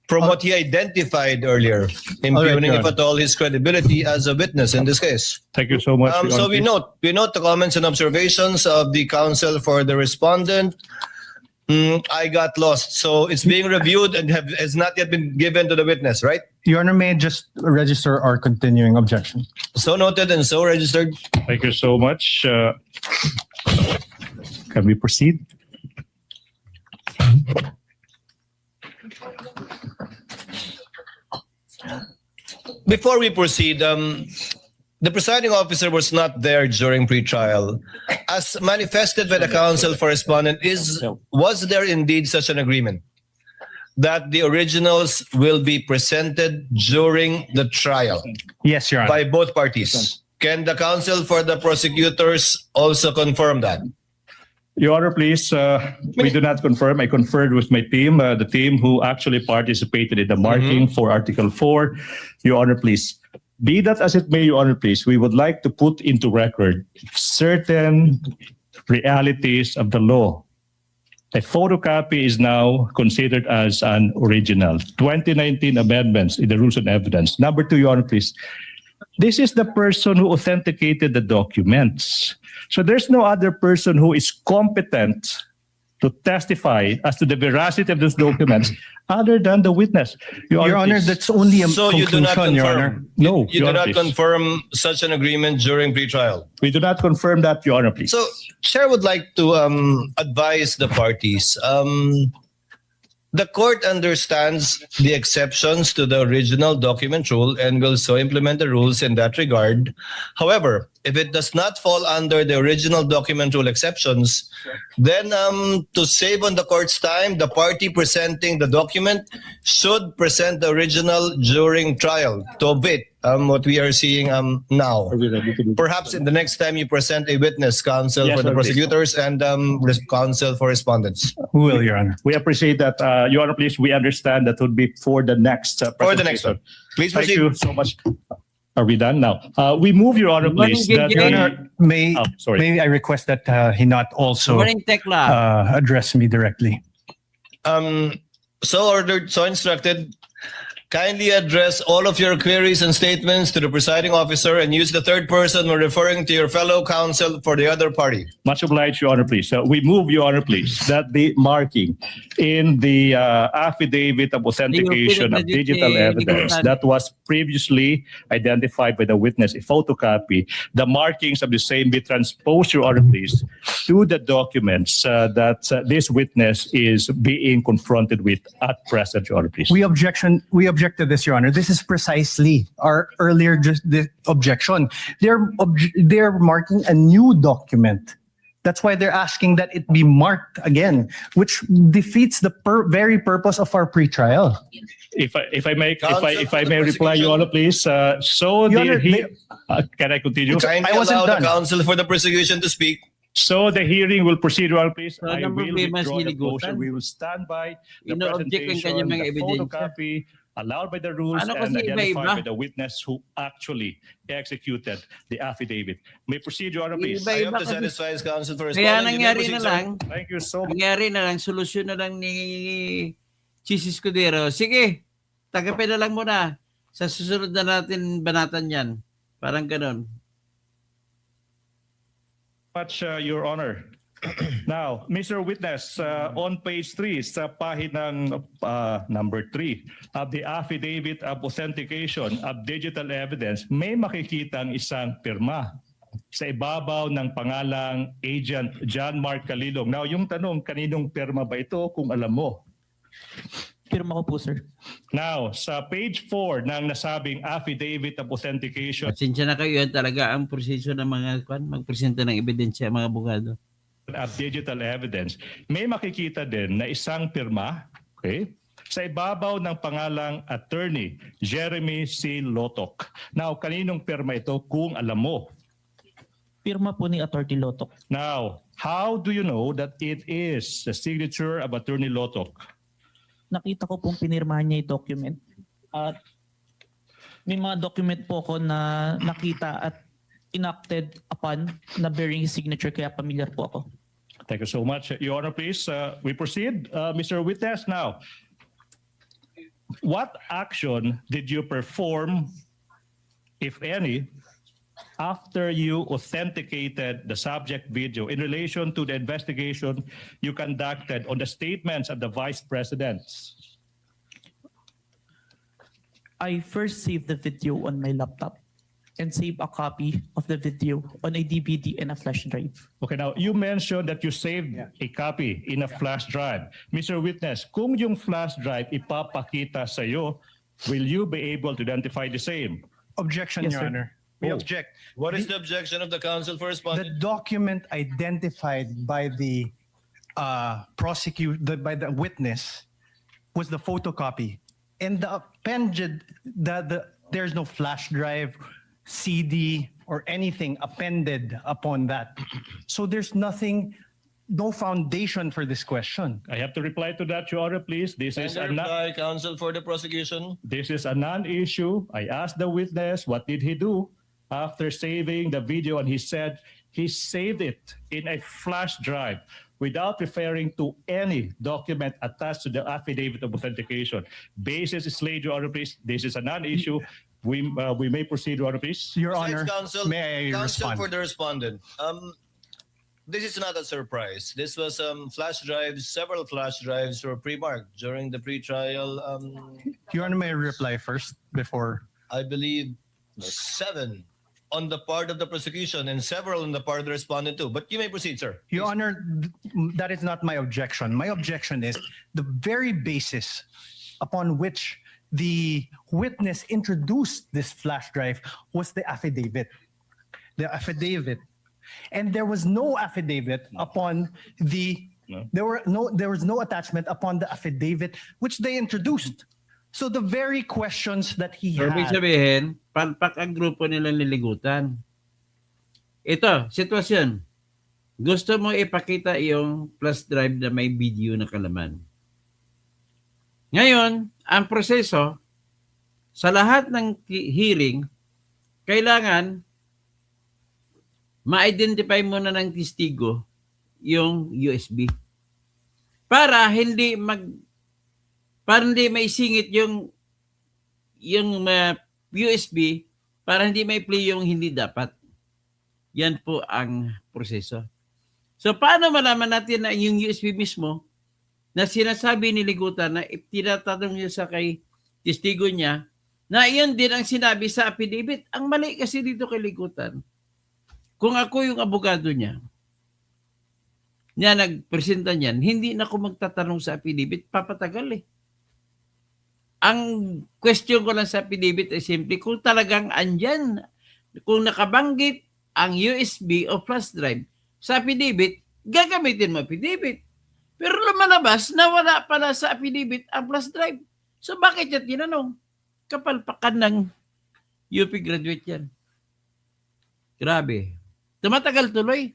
from what he identified earlier, impugning, Your if at all, his credibility as a witness in this case. Thank you so much. Your So Honor, we please. note the comments and observations of the counsel for the respondent. I got lost. So it's being reviewed and has not yet been given to the witness, right? Your Honor, may I just register our continuing objection? So noted and so registered. Thank you so much. Can we proceed? Before we proceed, the presiding officer was not there during pretrial. As manifested by the counsel for respondent, was there indeed such an agreement that the originals will be presented during the trial Yes, Your Honor. by both parties? Can the counsel for the prosecutors also confirm that? Your Honor, please, we do not confirm. I conferred with my team, the team who actually participated in the marking for Article 4. Your Honor, please. Be that as it may, Your Honor, please, we would like to put into record certain realities of the law. A photocopy is now considered as an original. 2019 amendments in the Rules on Evidence. Number 2, Your Honor, please. This is the person who authenticated the documents. So there's no other person who is competent to testify as to the veracity of those documents other than the witness. Your Honor, please. that's only a So you do not conclusion, Your Honor. confirm? No, You Your do Honor, not please. confirm such an agreement during pretrial? We do not confirm that, Your Honor, please. So, Chair would like to advise the parties. The court understands the exceptions to the original document rule and will so implement the rules in that regard. However, if it does not fall under the original document rule exceptions, then to save on the court's time, the party presenting the document should present the original during trial to omit what we are seeing now. Perhaps in the next time you present a witness, counsel Yes, for the Your Honor, please. prosecutors and counsel for respondents. Who will, Your Honor? We appreciate that, Your Honor, please. We understand that would be for the next For the next one. Please Thank proceed. you so much. Are we done now? We move, Your Honor, please. Morning, That Your Your the- Honor, may sorry. may I request that he not also Morning, Tekla. address me directly? So ordered, so instructed. kindly address all of your queries and statements to the presiding officer and use the third person when referring to your fellow counsel for the other party. Much obliged, Your Honor, please. We move, Your Honor, please, that the marking in the affidavit of authentication of digital evidence that was previously identified by the witness, a photocopy, the markings of the same be transposed, Your Honor, please, to the documents that this witness is being confronted with at present, Your Honor, please. We object to this, Your Honor. This is precisely our earlier the objection. They're marking a new document. That's why they're asking that it be marked again, which defeats the very purpose of our pretrial. If I may Counsel, reply, Your Honor, please. So Your Honor, can I continue? Kindly I wasn't allow done. the counsel for the prosecution to speak. So the hearing will proceed, Your Honor, please. So, I anong will problema withdraw si the Ligutan? motion. We will stand by the Ino-object ang presentation, kanyang mga the ebidensya. photocopy allowed by the rules Ano and kasi identified iba-iba? by the witness who actually executed the affidavit. May proceed, Your Honor, please. Iba- I hope to kasi- satisfy his counsel for Kaya responding. You may nangyari proceed, na sir. lang, Thank you so much. nangyari na lang, solusyon na lang ni Chis Escudero. Sige, tagapin na lang muna. Sa susunod na natin banatan yan. Parang ganun. Much, Your Honor. Now, Mr. Witness, on page 3, sa pahinang number 3 of the affidavit of authentication of digital evidence, may makikitang isang pirma sa ibabaw ng pangalang Agent John Mark Calilong. Now, yung tanong, kaninong pirma ba ito kung alam mo? Pirma ko po, sir. Now, sa page 4 ng nasabing affidavit of authentication Pasensya na kayo, yan talaga ang proseso ng mga magpresenta ng ebidensya, mga abogado. of digital evidence, may makikita din na isang pirma, okay, sa ibabaw ng pangalang Attorney Jeremy C. Lotok. Now, kaninong pirma ito kung alam mo? Pirma po ni Atty. Lotok. Now, how do you know that it is the signature of Attorney Lotok? Nakita ko pong pinirmahan niya yung document. At may mga document po ko na nakita at enacted upon na bearing his signature, kaya familiar po ako. Thank you so much. Your Honor, please, we proceed. Mr. Witness, now, what action did you perform, if any, after you authenticated the subject video in relation to the investigation you conducted on the statements of the Vice Presidents? I first saved the video on my laptop and saved a copy of the video on a DVD and a flash drive. Okay, now, you mentioned that you saved a copy in a flash drive. Mr. Witness, kung yung flash drive ipapakita sa iyo, will you be able to identify the same? Objection, Yes, Your sir. Honor. We Oh. object. What is the objection of the counsel for The responding? document identified by the by the witness was the photocopy, and the appended there's no flash drive, CD, or anything appended upon that. So there's nothing, no foundation for this question. I have to reply to that, Your Honor, please. This is a Kindly reply, counsel for the prosecution. This is a non-issue. I asked the witness, what did he do after saving the video? And he said he saved it in a flash drive without referring to any document attached to the affidavit of authentication. Basis is laid, Your Honor, please. This is a non-issue. We may proceed, Your Honor, please. Your Besides, Honor, counsel, may I counsel respond? for the respondent. This is not a surprise. This was flash drives. Several flash drives were pre-marked during the pre-trial. Your Honor, may I reply first before? I believe 7 on the part of the prosecution and several on the part of the respondent too. But you may proceed, sir. Your Honor, that is not my objection. My objection is the very basis upon which the witness introduced this flash drive was the affidavit. The affidavit. And there was no affidavit upon the No. there was no attachment upon the affidavit which they introduced. So the very questions that he So, ibig had. sabihin, palpak ang grupo nilang niligutan. Ito, sitwasyon. Gusto mo ipakita yung flash drive na may video na kalaman. Ngayon, ang proseso, sa lahat ng hearing, kailangan ma-identify muna ng testigo yung USB. Para hindi maisingit yung yung USB para hindi may play yung hindi dapat. Yan po ang proseso. So paano malaman natin na yung USB mismo na sinasabi ni Ligutan na tinatanong niya sa kay testigo niya na iyon din ang sinabi sa affidavit. Ang mali kasi dito kay Ligutan. Kung ako yung abogado niya nagpresenta niyan, hindi na ako magtatanong sa affidavit, papatagal eh. Ang question ko lang sa affidavit ay simple, kung talagang andyan, kung nakabanggit ang USB o flash drive sa affidavit, gagamitin mo affidavit. Pero lumalabas na wala pala sa affidavit ang flash drive. So bakit yan tinanong? Kapalpakan ng UP graduate yan. Grabe. Tumatagal tuloy.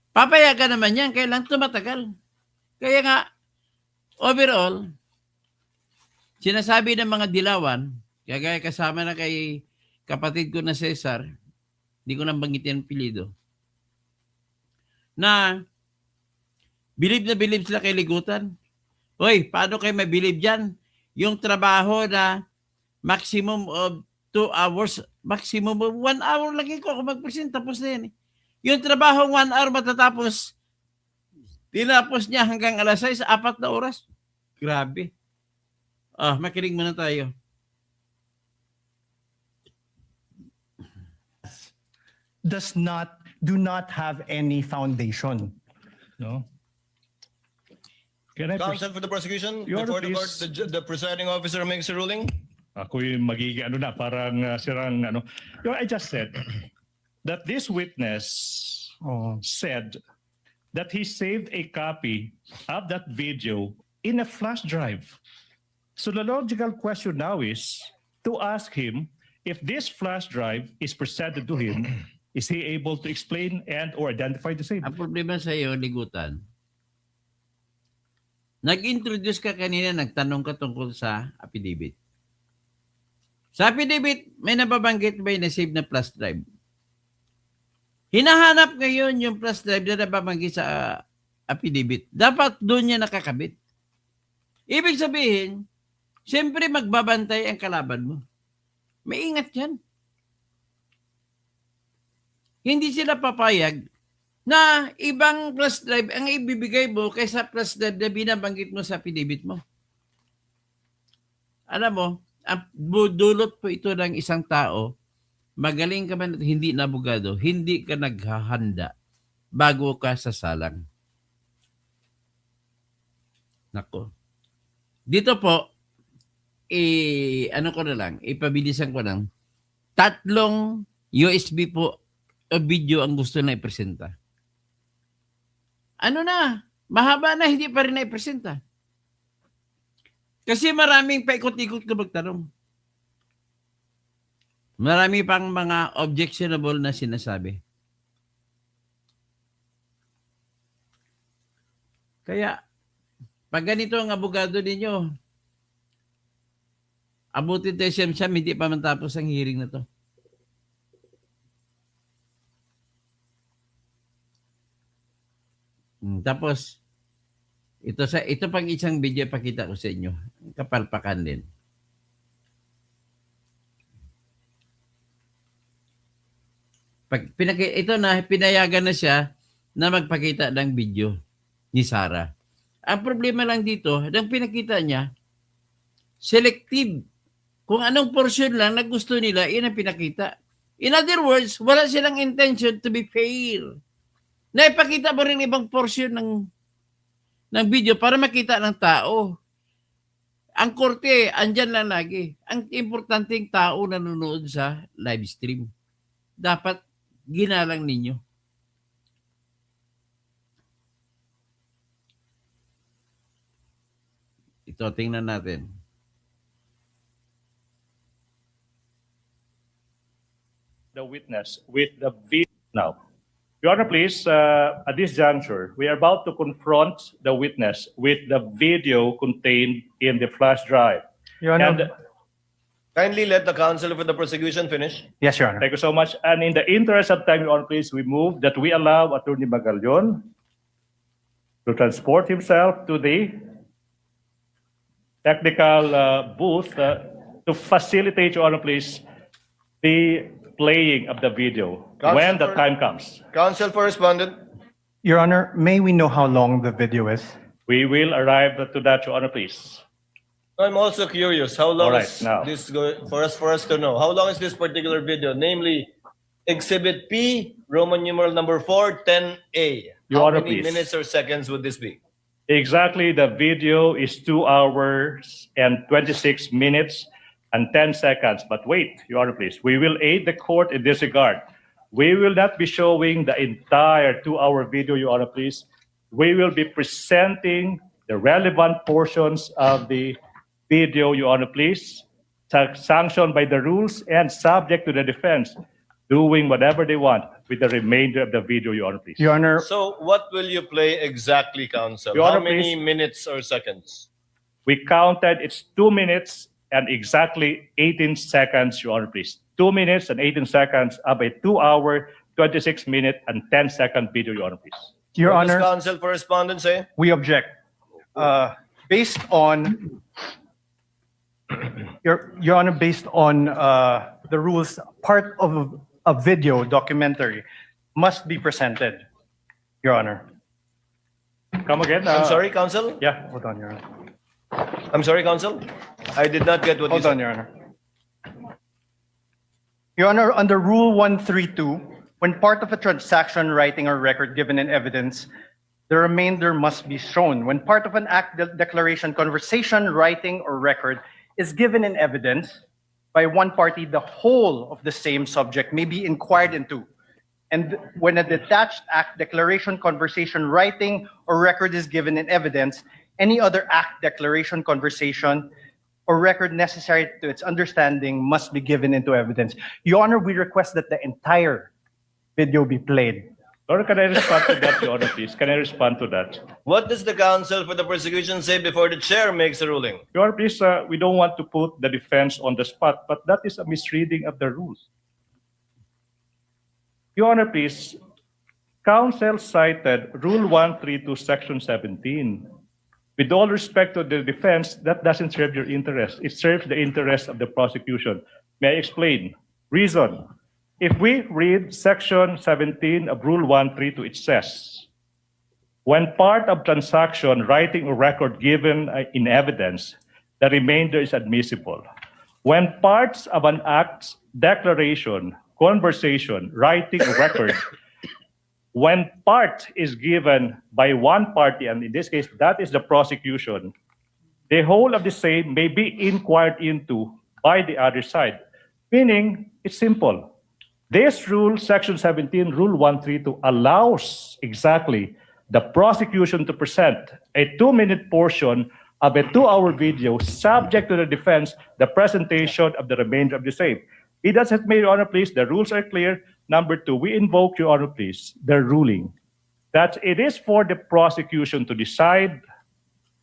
Papayagan naman yan, kailang tumatagal. Kaya nga, overall, sinasabi ng mga dilawan, kaya kasama na kay kapatid ko na Cesar, hindi ko nang banggitin ang pilido, na bilib sila kay Ligutan. Hoy, paano kayo mabilib dyan? Yung trabaho na maximum of 2 hours, maximum of 1 hour lagi ko ako mag-present, tapos na yan eh. Yung trabaho 1 hour matatapos, tinapos niya hanggang alas 6, 4 na oras. Grabe. Makinig muna tayo. Do not have any foundation. No? Can I Counsel for the prosecution, Your before the court, please. the presiding officer makes a ruling. Ako yung magiging parang sirang I just said that this witness said that he saved a copy of that video in a flash drive. So the logical question now is to ask him if this flash drive is presented to him, is he able to explain and or identify the same? Ang problema sa iyo, Ligutan, nag-introduce ka kanina, nagtanong ka tungkol sa affidavit. Sa affidavit, may nababanggit ba yung na-save na flash drive? Hinahanap ngayon yung flash drive na nababanggit sa affidavit. Dapat doon niya nakakabit. Ibig sabihin, siyempre magbabantay ang kalaban mo. Maingat yan. Hindi sila papayag na ibang flash drive ang ibibigay mo kaysa flash drive na binabanggit mo sa affidavit mo. Alam mo, ang dulot po ito ng isang tao, magaling ka man at hindi na abogado, hindi ka naghahanda bago ka sasalang. Nako. Dito po, ipabilisan ko lang, 3 USB po o video ang gusto na ipresenta. Mahaba na, hindi pa rin na ipresenta. Kasi maraming paikot-ikot na magtanong. Marami pang mga objectionable na sinasabi. Kaya, pag ganito ang abogado ninyo, abutin tayo siyam-siyam, hindi pa matapos ang hearing na to. Tapos, ito pang isang video pakita ko sa inyo. Kapalpakan din. Pinayagan na siya na magpakita ng video ni Sarah. Ang problema lang dito, nang pinakita niya, selective. Kung anong portion lang na gusto nila, yun ang pinakita. In other words, wala silang intention to be fair. Naipakita mo rin ibang portion ng video para makita ng tao. Ang korte, andyan lang lagi. Ang importanteng tao nanonood sa live stream. Dapat ginalang ninyo. Ito, tingnan natin. The witness with the video now. Your Honor, please, at this juncture, we are about to confront the witness with the video contained in the flash drive. Your Honor. And Kindly let the counsel for the prosecution finish. Yes, Your Honor. thank you so much. And in the interest of time, Your Honor, please, we move that we allow Attorney Magalyon to transport himself to the technical booth to facilitate, Your Honor, please, the playing of the video when the time comes. Counsel for Respondent. Your Honor, may we know how long the video is? We will arrive to that, Your Honor, please. I'm also curious, how long All right, is now. this for us to know? How long is this particular video? Namely, Exhibit P, Roman numeral number 4, 10A. Your How Honor, many please. minutes or seconds would this be? Exactly, the video is 2 hours and 26 minutes and 10 seconds. But wait, Your Honor, please. We will aid the court in this regard. We will not be showing the entire 2-hour video, Your Honor, please. We will be presenting the relevant portions of the video, Your Honor, please, sanctioned by the rules and subject to the defense doing whatever they want with the remainder of the video, Your Honor, please. Your Honor, So what will you play exactly, Counsel? Your How Honor, many please. minutes or seconds? We counted, it's 2 minutes and exactly 18 seconds, Your Honor, please. 2 minutes and 18 seconds of a 2-hour, 26-minute and 10-second video, Your Honor, please. Your What does Honor, Counsel for Respondent say? we object. Based on Your Honor, based on the rules, part of a video documentary must be presented. Your Honor. Come again? I'm sorry, Counsel? Yeah. Hold on, Your Honor. I'm sorry, Counsel? I did not get what you Hold said. on, Your Honor. Your Honor, under Rule 132, when part of a transaction, writing, or record given in evidence, the remainder must be shown. When part of an act, declaration, conversation, writing, or record is given in evidence by one party, the whole of the same subject may be inquired into. And when a detached act, declaration, conversation, writing, or record is given in evidence, any other act, declaration, conversation, or record necessary to its understanding must be given into evidence. Your Honor, we request that the entire video be played. Or can I respond to that, Your Honor, please? Can I respond to that? What does the Counsel for the prosecution say before the chair makes a ruling? Your Honor, please, we don't want to put the defense on the spot, but that is a misreading of the rules. Your Honor, please, counsel cited Rule 132, Section 17. With all respect to the defense, that doesn't serve your interest. It serves the interest of the prosecution. May I explain? Reason. If we read Section 17 of Rule 132, it says, when part of transaction, writing, or record given in evidence, the remainder is admissible. When parts of an act, declaration, conversation, writing, or record, when part is given by one party, and in this case, that is the prosecution, the whole of the same may be inquired into by the other side. Meaning, it's simple. This rule, Section 17, Rule 132, allows exactly the prosecution to present a 2-minute portion of a 2-hour video subject to the defense, the presentation of the remainder of the same. It doesn't mean, Your Honor, please, the rules are clear. Number 2, we invoke, Your Honor, please, the ruling that it is for the prosecution to decide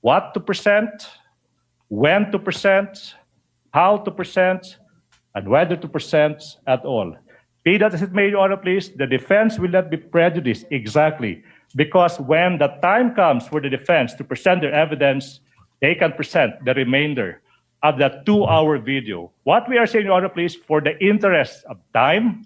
what to present, when to present, how to present, and whether to present at all. Be that as it may, Your Honor, please, the defense will not be prejudiced exactly because when the time comes for the defense to present their evidence, they can present the remainder of that 2-hour video. What we are saying, Your Honor, please, for the interest of time,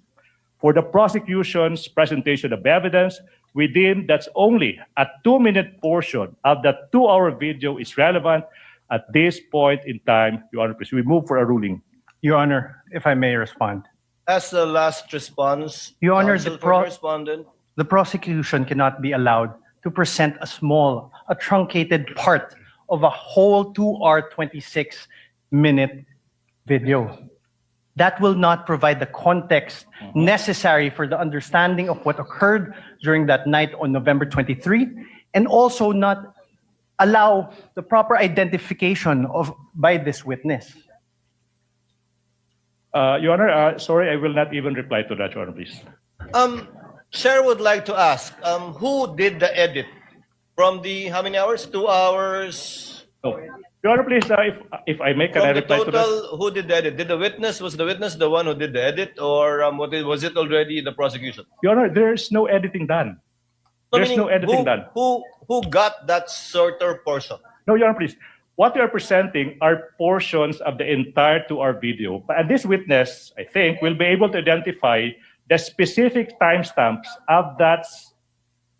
for the prosecution's presentation of evidence, we deem that's only a 2-minute portion of that 2-hour video is relevant at this point in time, Your Honor, please. We move for a ruling. Your Honor, if I may respond. As the last response, Your Honor, Counsel the for respondent. The prosecution cannot be allowed to present a truncated part of a whole 2-hour, 26-minute video. That will not provide the context necessary for the understanding of what occurred during that night on November 23, and also not allow the proper identification by this witness. Your Honor, sorry, I will not even reply to that, Your Honor, please. Chair would like to ask, who did the edit? From the, how many hours? 2 hours? No. Your Honor, please, if I may, can I From the reply to that? total, who did the edit? Was the witness the one who did the edit, or was it already the prosecution? Your Honor, there's no editing done. There's no editing done. Who got that shorter portion? No, Your Honor, please. what we are presenting are portions of the entire 2-hour video. And this witness, I think, will be able to identify the specific timestamps of that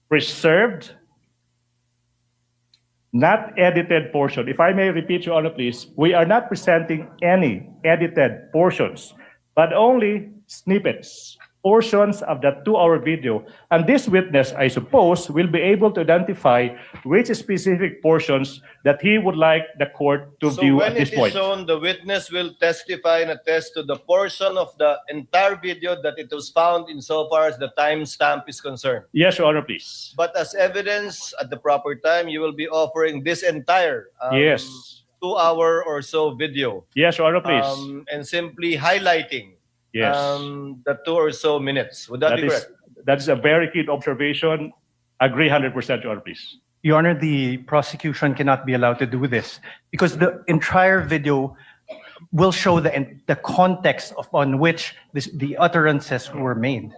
preserved, not edited portion. If I may repeat, Your Honor, please, we are not presenting any edited portions, but only snippets, portions of that 2-hour video. And this witness, I suppose, will be able to identify which specific portions that he would like the court to So view when at this it is point. shown, the witness will testify and attest to the portion of the entire video that it was found insofar as the timestamp is concerned. Yes, Your Honor, please. But as evidence at the proper time, you will be offering this entire Yes. 2-hour or so video Yes, Your Honor, please. and simply highlighting Yes. the 2 or so minutes. Would that, be correct? That is a very keen observation. Agree 100%, Your Honor, please. Your Honor, the prosecution cannot be allowed to do this because the entire video will show the context on which the utterances were made.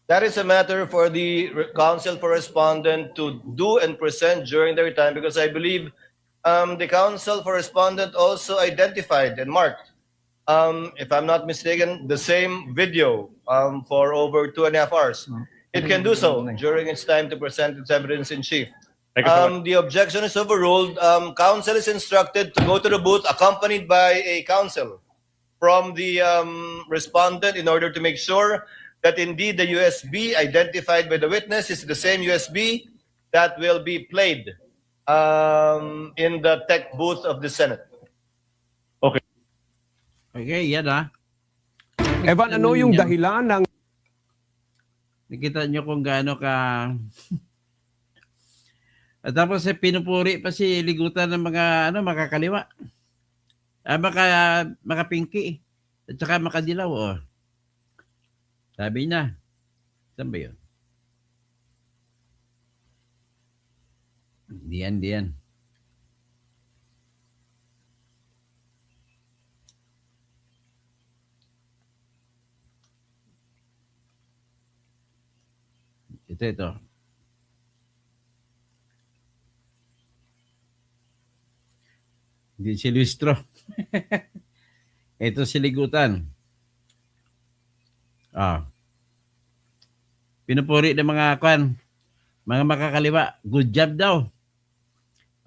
That is a matter for the counsel for respondent to do and present during their time, because I believe the counsel for respondent also identified and marked, if I'm not mistaken, the same video for over 2.5 hours. It can do so during its time to present its evidence in chief. Thank you so much. The objection is overruled. Counsel is instructed to go to the booth accompanied by a counsel from the respondent in order to make sure that indeed the USB identified by the witness is the same USB that will be played in the tech booth of the Senate. Okay, yan ah. Evan, ano yung dahilan ng Nakita nyo kung gaano ka... At tapos pinupuri pa si Ligutan ng mga makakaliwa. Makapingki. At saka makadilaw. Oh. Sabi na. Saan ba yun? Diyan. Ito. Hindi si Lustro. Ito si Ligutan. Pinupuri ng mga mga makakaliwa. Good job daw.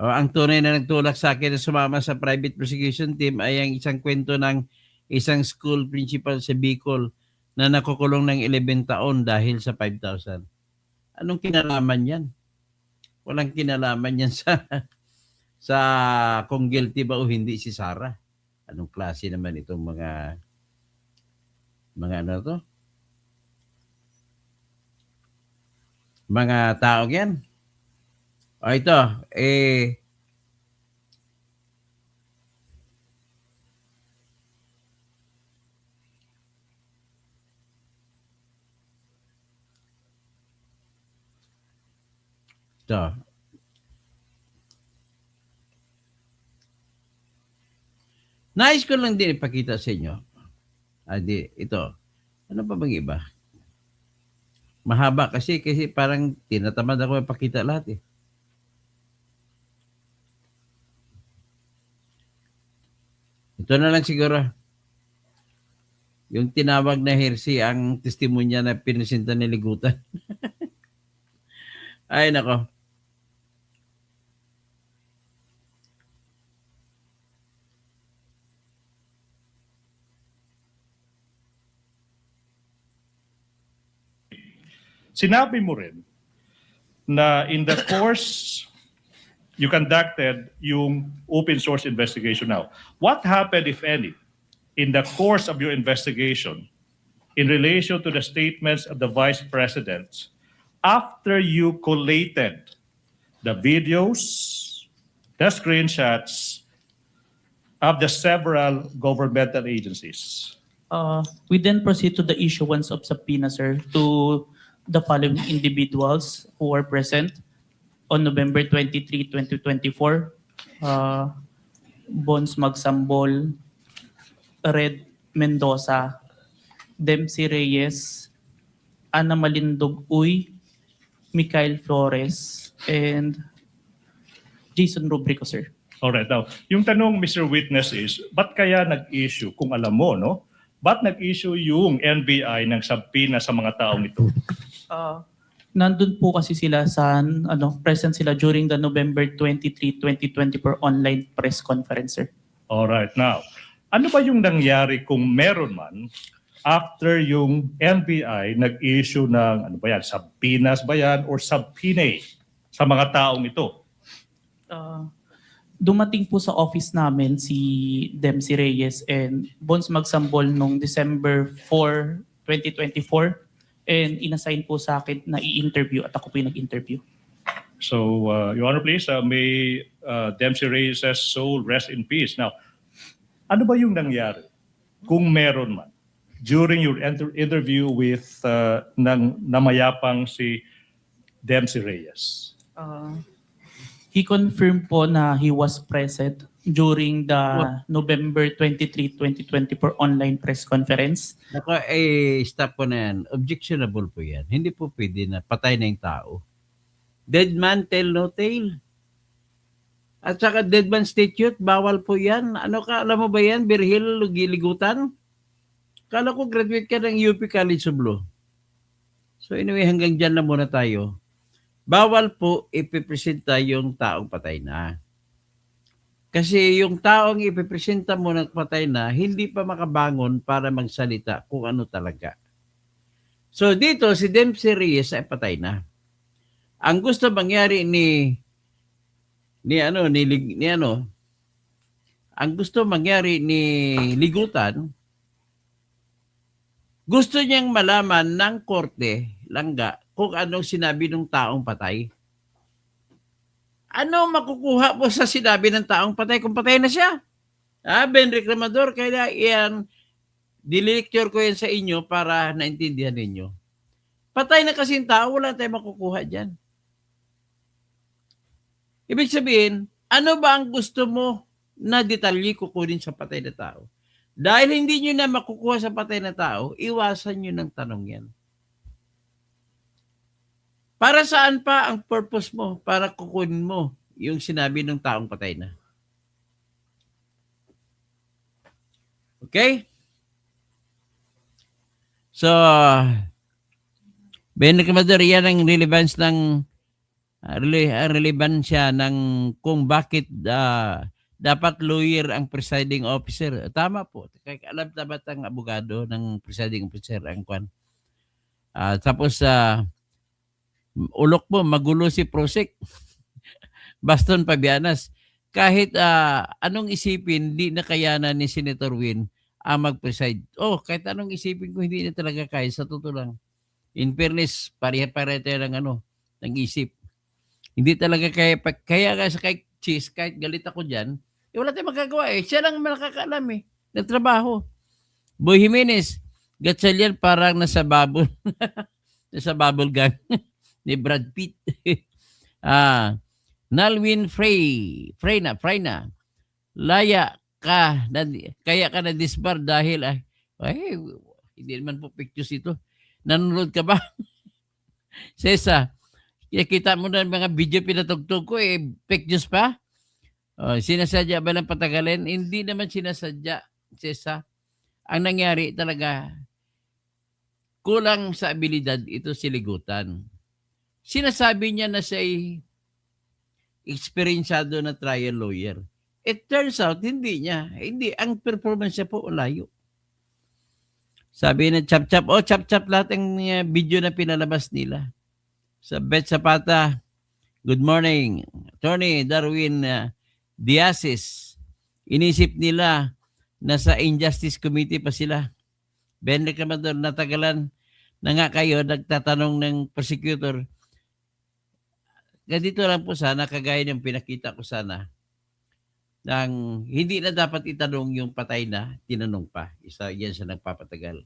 Ang tunay na nagtulak sa akin na sumama sa private prosecution team ay ang isang kwento ng isang school principal sa Bicol na nakukulong ng 11 taon dahil sa 5,000. Anong kinalaman yan? Walang kinalaman yan sa kung guilty ba o hindi si Sara. Anong klase naman itong mga ano to? Mga tao yan. O ito, ito. Nais ko lang din ipakita sa inyo. Ito. Ano pa bang iba? Mahaba kasi parang tinatamad ako ipakita lahat eh. Ito na lang siguro. Yung tinawag na hearsay ang testimonya na pinisinta ni Ligutan. Ay nako. Sinabi mo rin na in the course you conducted yung open source investigation now. What happened, if any, in the course of your investigation in relation to the statements of the Vice President after you collated the videos, the screenshots of the several governmental agencies? We then proceed to the issuance of subpoena, sir, to the following individuals who are present on November 23, 2024. Bons Magsambol, Red Mendoza, Dempsey Reyes, Ana Malindog Uy, Mikhail Flores, and Jason Rubrico, sir. Alright, now, yung tanong, Mr. Witness, is, ba't kaya nag-issue, kung alam mo, no? Ba't nag-issue yung NBI ng subpoena sa mga taong ito? Nandun po kasi sila sa, present sila during the November 23, 2024 online press conference, sir. Alright, now, ano ba yung nangyari kung meron man after yung NBI nag-issue ng, ano ba yan, subpoenas ba yan or subpoena sa mga taong ito? Dumating po sa office namin si Dempsey Reyes and Bones Magsambol noong December 4, 2024 and inassign po sa akin na i-interview at ako po yung nag-interview. So, Your Honor, please, may Dempsey Reyes' soul rest in peace. Now, ano ba yung nangyari kung meron man during your interview with namayapang si Dempsey Reyes? He confirmed po na he was present during the November 23, 2024 online press conference. Nako, stop po na yan. Objectionable po yan. Hindi po pwede na patay na yung tao. Dead man tell no tale. At saka dead man statute, bawal po yan. Ano ka, alam mo ba yan? Birhil, ligutan? Kala ko graduate ka ng UP College of Law. So anyway, hanggang dyan na muna tayo. Bawal po ipipresenta yung taong patay na. Kasi yung taong ipipresenta mo ng patay na, hindi pa makabangon para magsalita kung ano talaga. So dito, si Dempsey Reyes ay patay na. Ang gusto mangyari ang gusto mangyari ni Ligutan, gusto niyang malaman ng korte, langga, kung anong sinabi ng taong patay. Ano makukuha po sa sinabi ng taong patay kung patay na siya? Ben Reklamador, kaya yan, dilecture ko yan sa inyo para naintindihan ninyo. Patay na kasi yung tao, wala tayong makukuha dyan. Ibig sabihin, ano ba ang gusto mo na detalye kukunin sa patay na tao? Dahil hindi nyo na makukuha sa patay na tao, iwasan nyo ng tanong yan. Para saan pa ang purpose mo para kukunin mo yung sinabi ng taong patay na? Okay? So, Ben Reklamador, yan ang relevance ng relevansya ng kung bakit dapat lawyer ang presiding officer. Tama po. Alam dapat ang abogado ng presiding officer ang kwan. Tapos ulok mo, magulo si Prosek. Baston Pabianas. Kahit anong isipin, di na kayanan ni Senator Win ang mag-preside. Kahit anong isipin ko, hindi na talaga kaya. Sa totoo lang. In fairness, pare-pare tayo ng isip. Hindi talaga kaya sa kay Cheese, kahit galit ako dyan, wala tayong magagawa eh. Siya lang nakakaalam eh. Nagtrabaho. Boy Jimenez, Gatchalian parang nasa bubble. Nasa bubble gang. Ni Brad Pitt. Nalwin Freyna. Laya ka, kaya ka na disbar dahil hindi naman po pictures ito. Nanonood ka ba? Sesa, kita mo na mga video pinatugtog ko fake news pa? Sinasadya ba ng patagalin? Hindi naman sinasadya, Sesa. Ang nangyari talaga, kulang sa abilidad ito si Ligutan. Sinasabi niya na siya'y eksperyensado na trial lawyer. It turns out, hindi niya. Hindi. Ang performance niya po, layo. Sabi na chap-chap, chap-chap lahat ng video na pinalabas nila. Sa Bet Zapata, good morning. Attorney Darwin Diazes. Inisip nila na sa Injustice Committee pa sila. Ben Reklamador, natagalan na nga kayo, nagtatanong ng prosecutor. Ganito lang po sana, kagaya ng pinakita ko sana, nang hindi na dapat itanong yung patay na, tinanong pa. Yan siya nagpapatagal.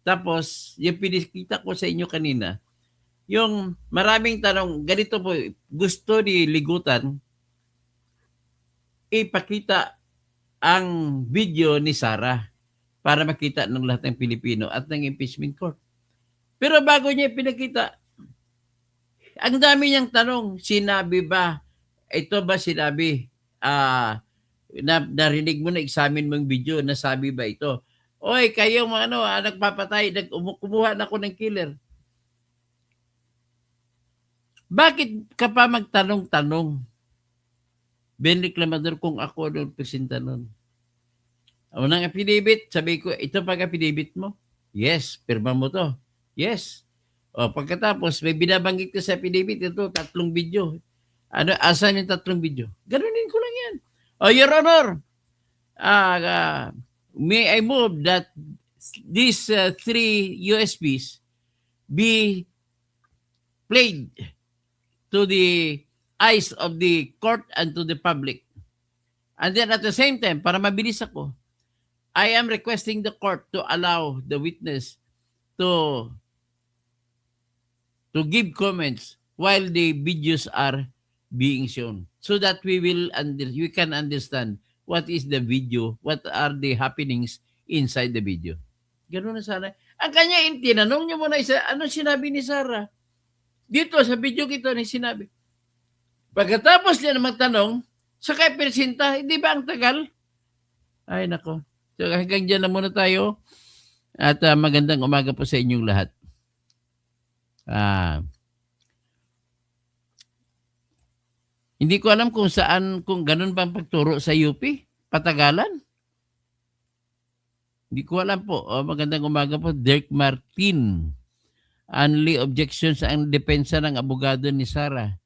Tapos, yung pinakita ko sa inyo kanina, yung maraming tanong, ganito po, gusto ni Ligutan, ipakita ang video ni Sara para makita ng lahat ng Pilipino at ng impeachment court. Pero bago niya pinakita, ang dami niyang tanong, sinabi ba? Ito ba sinabi? narinig mo na, examine mo yung video, nasabi ba ito? Oy, kayo mga nagpapatay, kumuha na ako ng killer. Bakit ka pa magtanong-tanong? Ben reklamador kung ako doon presenta nun. Unang affidavit, sabi ko, ito pag-affidavit mo? Yes, pirma mo to. Yes. O, pagkatapos, may binabanggit ka sa affidavit, ito, 3 video. Asan yung 3 video? Ganunin ko lang yan. Oh, Your Honor, may I move that these 3 USBs be played to the eyes of the court and to the public. And then at the same time, para mabilis ako, I am requesting the court to allow the witness to give comments while the videos are being shown, so that we can understand what is the video, what are the happenings inside the video. Ganun na sana. Ang kanya, tinanong niyo muna isa, ano sinabi ni Sarah? Dito sa video kito ni sinabi. Pagkatapos niya na magtanong, saka presenta, hindi ba ang tagal? Ay nako. So hanggang dyan na muna tayo. At magandang umaga po sa inyong lahat. Hindi ko alam kung saan, kung ganun ba ang pagturo sa UP? Patagalan? Hindi ko alam po. Magandang umaga po. Dirk Martin. Only objections ang depensa ng abogado ni Sarah.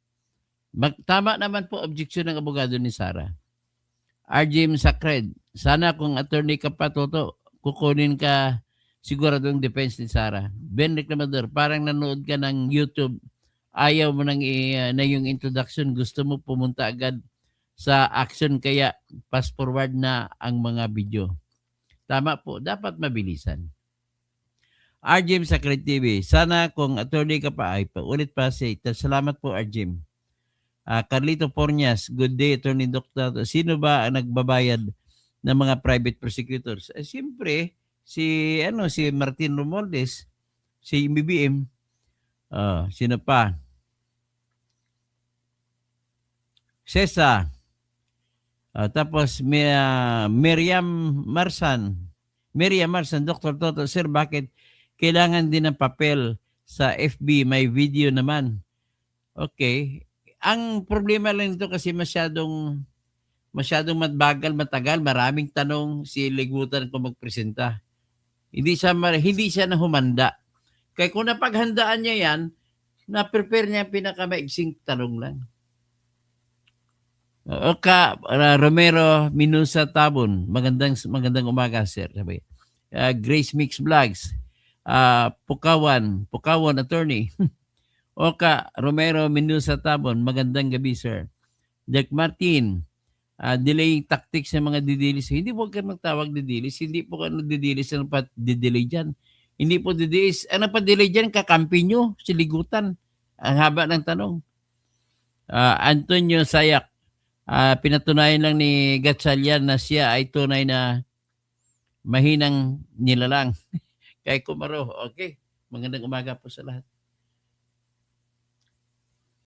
Tama naman po objection ng abogado ni Sarah. RJ Sacred. Sana kung attorney ka pa, Toto, kukunin ka siguradong defense ni Sarah. Ben Reclamador, parang nanood ka ng YouTube, ayaw mo na yung introduction, gusto mo pumunta agad sa action, kaya fast forward na ang mga video. Tama po, dapat mabilisan. RJ Sacred TV, sana kung attorney ka pa, ay paulit pa say. Salamat po RJ. Carlito Pornias, good day, Attorney Doctor. Sino ba ang nagbabayad ng mga private prosecutors? Siyempre, si Martin Romualdez, si BBM, sino pa? Cesa, tapos Miriam Marsan, Dr. Toto, sir, bakit kailangan din ng papel sa FB? May video naman. Okay. Ang problema lang nito kasi masyadong matagal, maraming tanong, si ligutan ko magpresenta. Hindi siya na humanda. Kaya kung napaghandaan niya yan, na-prepare niya pinakamaigsing tanong lang. Romero Minusa Tabon, magandang umaga, sir. Grace Mix Vlogs, Pukawan Attorney. Oka Romero Minusa Tabon, magandang gabi, sir. Jack Martin, delaying tactics ng mga didilis. Hindi po kayo magtawag didilis. Hindi po kayo didilis. Ano pa didelay dyan? Hindi po didilis. Ano pa delay dyan? Kakampi nyo. Siligutan. Ang haba ng tanong. Antonio Sayak, pinatunayan lang ni Gatchalian na siya ay tunay na mahinang nilalang. Kay Kumaro. Okay. Magandang umaga po sa lahat.